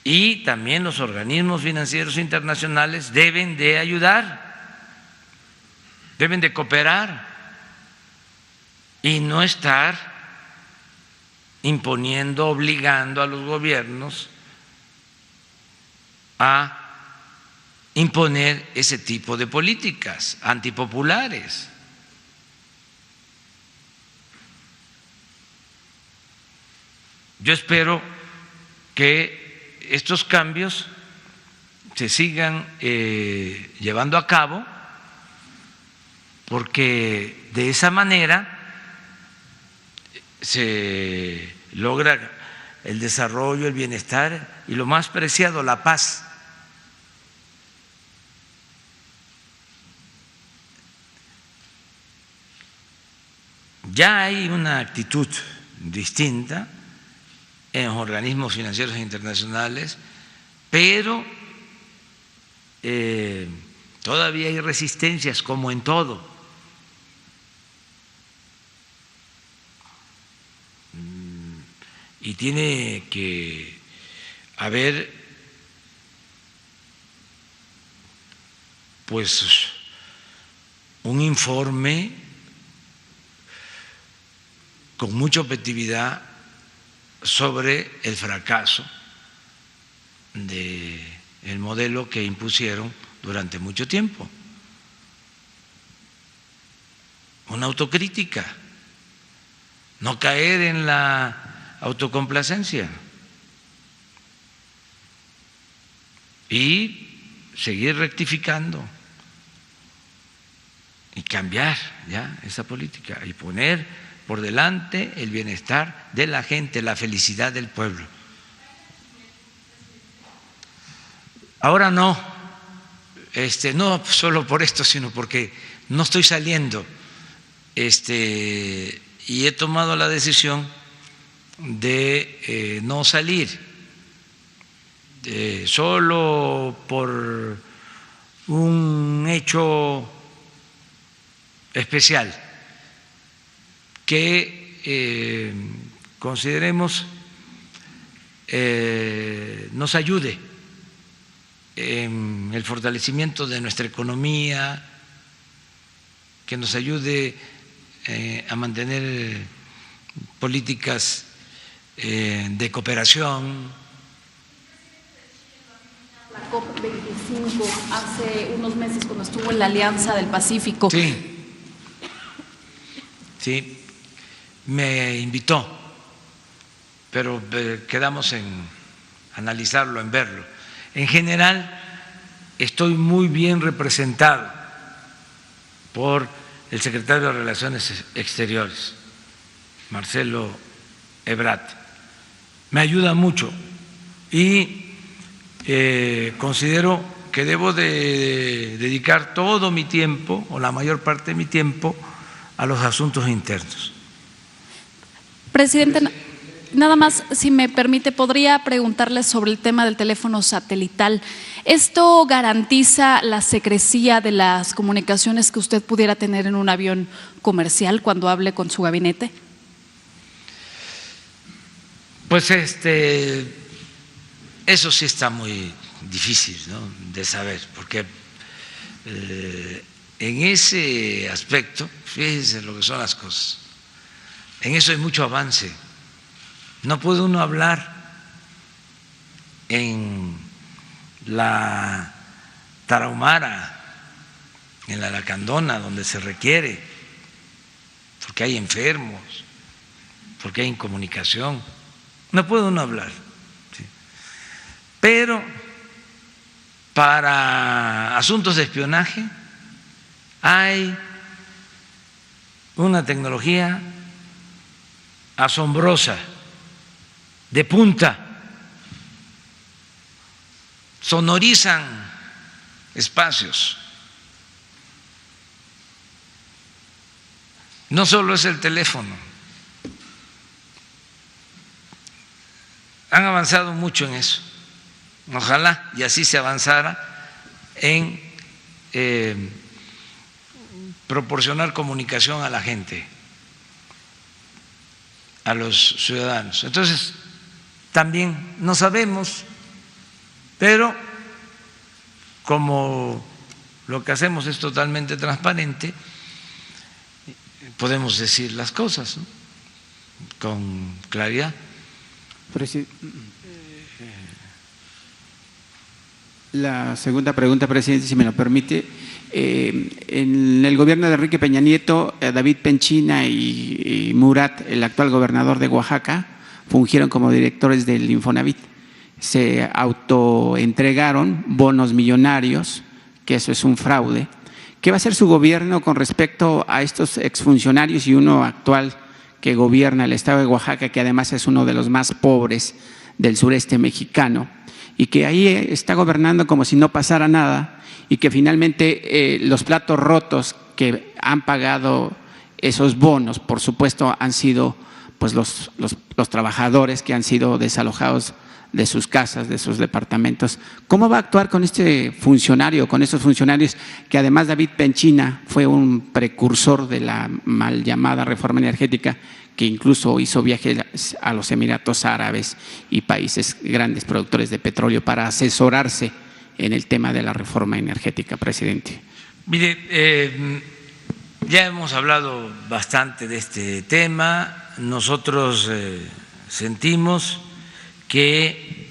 y también los organismos financieros internacionales deben de ayudar, deben de cooperar y no estar imponiendo, obligando a los gobiernos a imponer ese tipo de políticas antipopulares. Yo espero que estos cambios se sigan llevando a cabo, porque de esa manera se logra el desarrollo, el bienestar y lo más preciado, la paz Ya hay una actitud distinta en los organismos financieros internacionales, pero todavía hay resistencias, como en todo. Y tiene que haber, pues, un informe con mucha objetividad sobre el fracaso del modelo que impusieron durante mucho tiempo. Una autocrítica, no caer en la autocomplacencia y seguir rectificando y cambiar ya esa política y poner por delante el bienestar de la gente, la felicidad del pueblo. Ahora no solo por esto, sino porque no estoy saliendo y he tomado la decisión de no salir solo por un hecho especial que consideremos nos ayude en el fortalecimiento de nuestra economía, que nos ayude a mantener políticas de cooperación. La COP25 hace unos meses cuando estuvo en la Alianza del Pacífico. Sí, me invitó, pero quedamos en analizarlo, en verlo. En general, estoy muy bien representado por el secretario de Relaciones Exteriores, Marcelo Ebrard. Me ayuda mucho y considero que debo de dedicar todo mi tiempo, o la mayor parte de mi tiempo, a los asuntos internos. Presidente, nada más, si me permite, podría preguntarle sobre el tema del teléfono satelital. ¿Esto garantiza la secrecía de las comunicaciones que usted pudiera tener en un avión comercial cuando hable con su gabinete? Pues eso sí está muy difícil, ¿no?, de saber, porque en ese aspecto, fíjense lo que son las cosas, en eso hay mucho avance. No puede uno hablar en la Tarahumara, en la Lacandona, donde se requiere, porque hay enfermos, porque hay incomunicación. No puede uno hablar, ¿sí? Pero para asuntos de espionaje hay una tecnología asombrosa, de punta, sonorizan espacios. No solo es el teléfono, han avanzado mucho en eso. Ojalá y así se avanzara en proporcionar comunicación a la gente, a los ciudadanos. Entonces, también no sabemos, pero como lo que hacemos es totalmente transparente, podemos decir las cosas, ¿no?, con claridad. La segunda pregunta, presidente, si me lo permite. En el gobierno de Enrique Peña Nieto, David Penchina y Murat, el actual gobernador de Oaxaca, fungieron como directores del Infonavit. Se autoentregaron bonos millonarios, que eso es un fraude. ¿Qué va a hacer su gobierno con respecto a estos exfuncionarios y uno actual que gobierna el estado de Oaxaca, que además es uno de los más pobres del sureste mexicano, y que ahí está gobernando como si no pasara nada, y que finalmente los platos rotos que han pagado esos bonos, por supuesto, han sido pues los trabajadores que han sido desalojados de sus casas, de sus departamentos. ¿Cómo va a actuar con este funcionario, con estos funcionarios que además David Penchina fue un precursor de la mal llamada reforma energética, que incluso hizo viajes a los Emiratos Árabes y países grandes productores de petróleo para asesorarse en el tema de la reforma energética, presidente? Mire, ya hemos hablado bastante de este tema. Nosotros sentimos que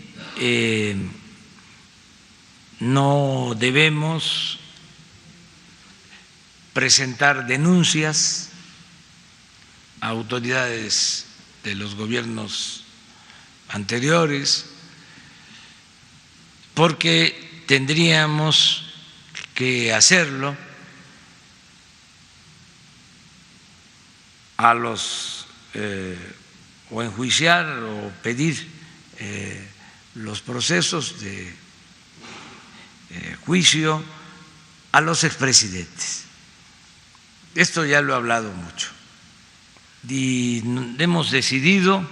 no debemos presentar denuncias a autoridades de los gobiernos anteriores, porque tendríamos que hacerlo a los o enjuiciar o pedir los procesos de juicio a los expresidentes. Esto ya lo he hablado mucho y hemos decidido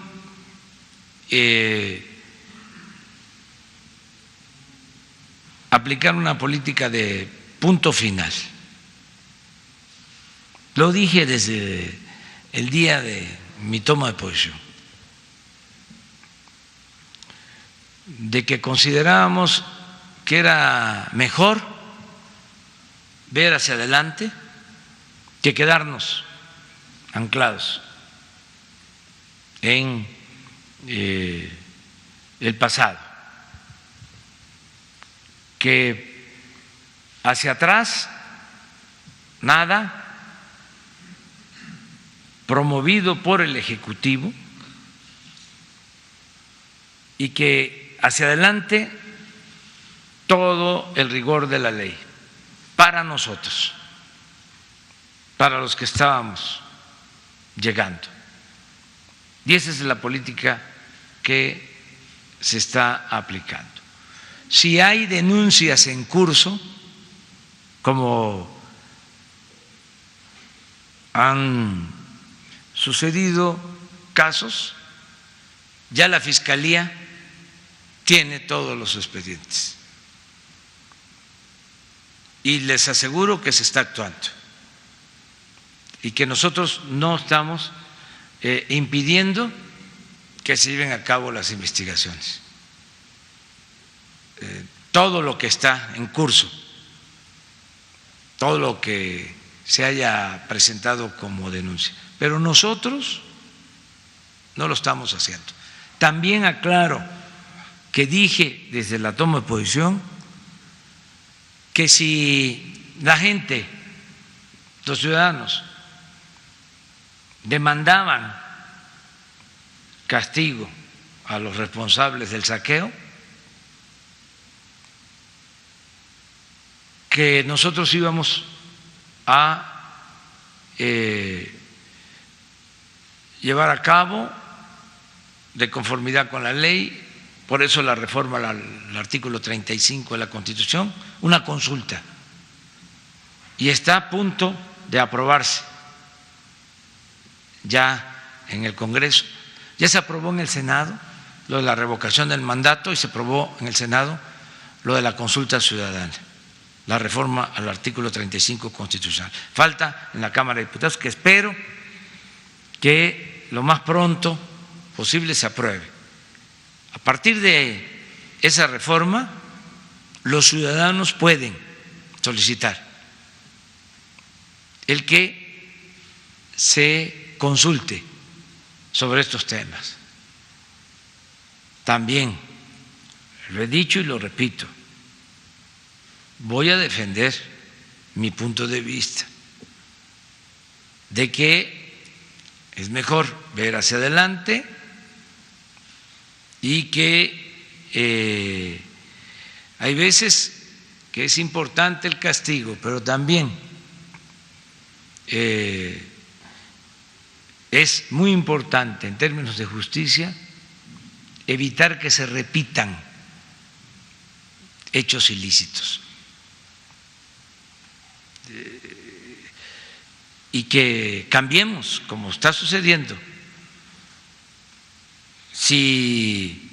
aplicar una política de punto final. Lo dije desde el día de mi toma de posesión, de que considerábamos que era mejor ver hacia adelante que quedarnos anclados en el pasado, que hacia atrás nada, promovido por el Ejecutivo, y que hacia adelante todo el rigor de la ley para nosotros, para los que estábamos llegando. Y esa es la política que se está aplicando. Si hay denuncias en curso, como han sucedido casos, ya la Fiscalía tiene todos los expedientes y les aseguro que se está actuando y que nosotros no estamos impidiendo que se lleven a cabo las investigaciones. Todo lo que está en curso, todo lo que se haya presentado como denuncia, pero nosotros no lo estamos haciendo. También aclaro que dije desde la toma de posición que si la gente, los ciudadanos, demandaban castigo a los responsables del saqueo, que nosotros íbamos a llevar a cabo, de conformidad con la ley, por eso la reforma al artículo 35 de la Constitución, una consulta, y está a punto de aprobarse ya en el Congreso. Ya se aprobó en el Senado lo de la revocación del mandato y se aprobó en el Senado lo de la consulta ciudadana, la reforma al artículo 35 constitucional. Falta en la Cámara de Diputados, que espero que lo más pronto posible se apruebe. A partir de esa reforma, los ciudadanos pueden solicitar el que se consulte sobre estos temas. También lo he dicho y lo repito, voy a defender mi punto de vista de que es mejor ver hacia adelante y que hay veces que es importante el castigo, pero también es muy importante en términos de justicia evitar que se repitan hechos ilícitos. y que cambiemos, como está sucediendo. Si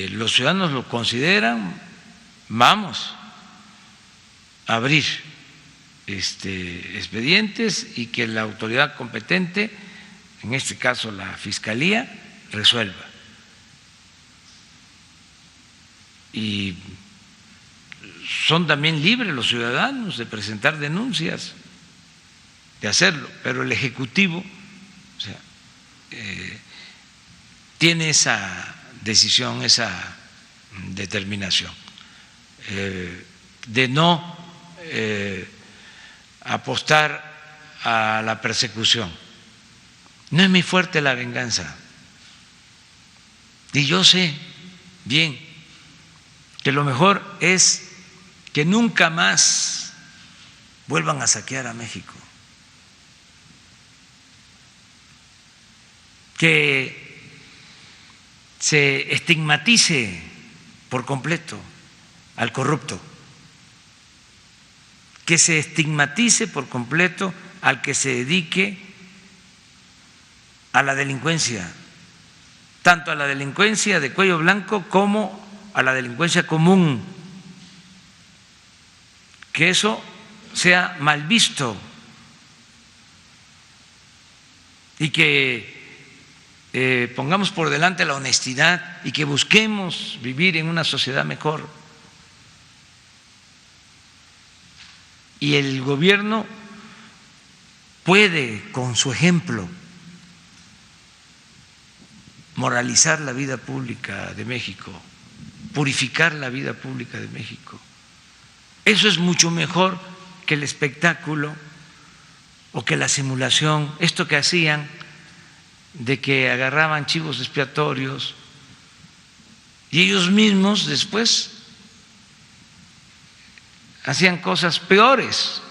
los ciudadanos lo consideran, vamos a abrir expedientes y que la autoridad competente, en este caso la Fiscalía, resuelva. Y son también libres los ciudadanos de presentar denuncias, de hacerlo, pero el Ejecutivo, o sea, tiene esa decisión, esa determinación de no apostar a la persecución. No es muy fuerte la venganza. Y yo sé bien que lo mejor es que nunca más vuelvan a saquear a México, que se estigmatice por completo al corrupto, que se estigmatice por completo al que se dedique a la delincuencia, tanto a la delincuencia de cuello blanco como a la delincuencia común, que eso sea mal visto y que pongamos por delante la honestidad y que busquemos vivir en una sociedad mejor. Y el gobierno puede, con su ejemplo, moralizar la vida pública de México, purificar la vida pública de México. Eso es mucho mejor que el espectáculo o que la simulación, esto que hacían de que agarraban chivos expiatorios y ellos mismos después hacían cosas peores.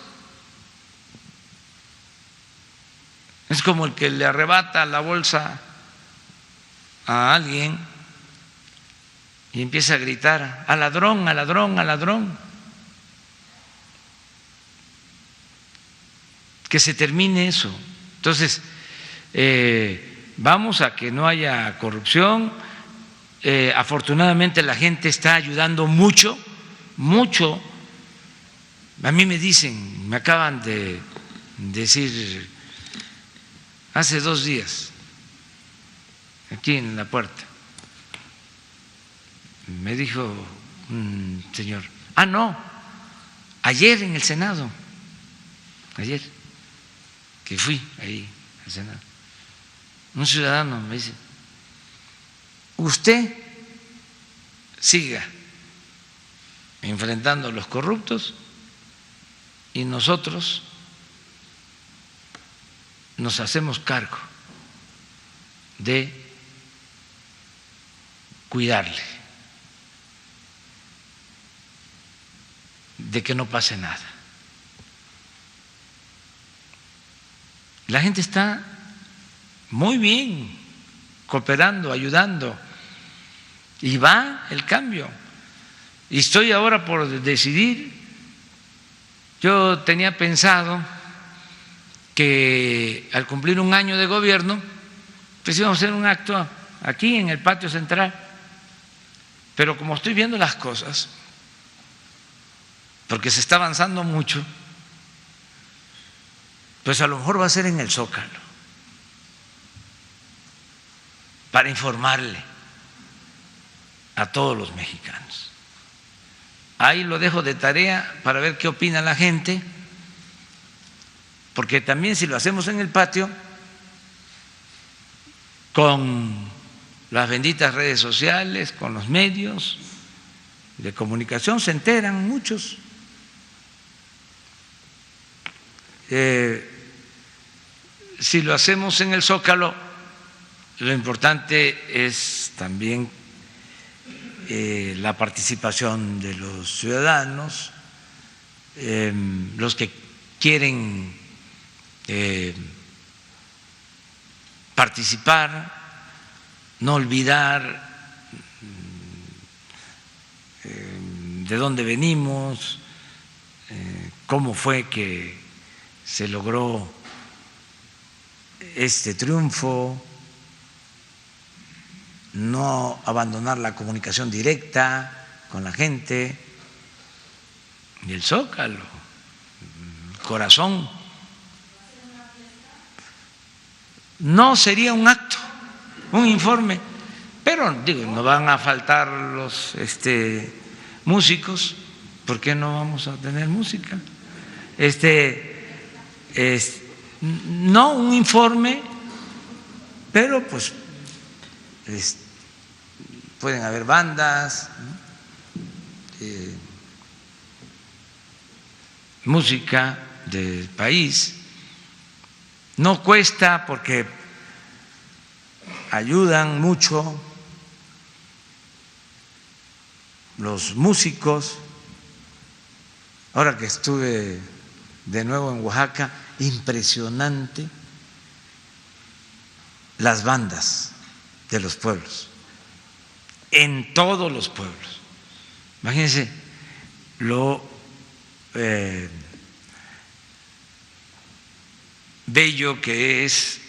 Es como el que le arrebata la bolsa a alguien y empieza a gritar: al ladrón, al ladrón, al ladrón. Que se termine eso. Entonces, vamos a que no haya corrupción. Afortunadamente la gente está ayudando mucho, mucho. A mí me dicen, me acaban de decir hace 2 días, aquí en la puerta, me dijo un señor, no, ayer en el Senado, ayer que fui ahí al Senado, un ciudadano me dice: usted siga enfrentando a los corruptos y nosotros nos hacemos cargo de cuidarle, de que no pase nada. La gente está muy bien cooperando, ayudando, y va el cambio. Y estoy ahora por decidir. Yo tenía pensado que al cumplir 1 año de gobierno, pues íbamos a hacer un acto aquí en el patio central. Pero como estoy viendo las cosas, porque se está avanzando mucho, pues a lo mejor va a ser en el Zócalo, para informarle a todos los mexicanos. Ahí lo dejo de tarea para ver qué opina la gente, porque también si lo hacemos en el patio, con las benditas redes sociales, con los medios de comunicación, se enteran muchos. Si lo hacemos en el Zócalo, lo importante es también la participación de los ciudadanos, los que quieren participar, no olvidar de dónde venimos, cómo fue que se logró este triunfo, no abandonar la comunicación directa con la gente, y el Zócalo, el corazón. No sería un acto, un informe, pero digo, no van a faltar los músicos. ¿Por qué no vamos a tener música? No un informe, pero pues pueden haber bandas, música del país. No cuesta porque ayudan mucho los músicos. Ahora que estuve de nuevo en Oaxaca, impresionante las bandas de los pueblos, en todos los pueblos. Imagínense lo bello que es,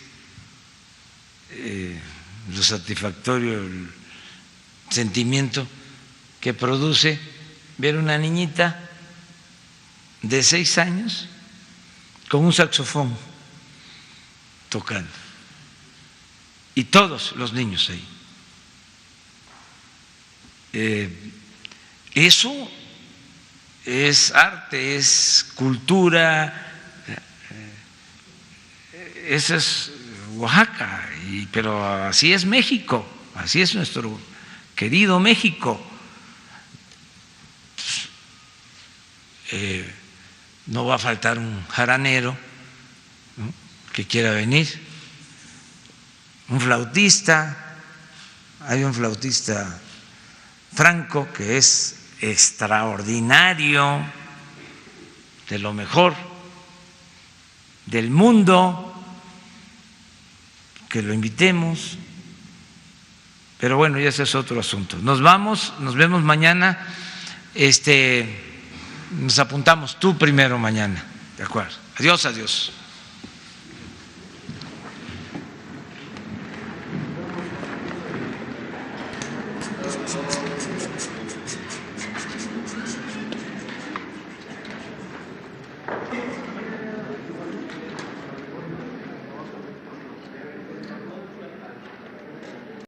lo satisfactorio, el sentimiento que produce ver una niñita de 6 años con un saxofón tocando, y todos los niños ahí. Eso es arte, es cultura, eso es Oaxaca, pero así es México, así es nuestro querido México. No va a faltar un jaranero, ¿no?, que quiera venir, un flautista. Hay un flautista Franco que es extraordinario, de lo mejor del mundo, que lo invitemos. Pero bueno, ya ese es otro asunto. Nos vamos, nos vemos mañana. Nos apuntamos, tú primero mañana, ¿de acuerdo? Adiós, adiós.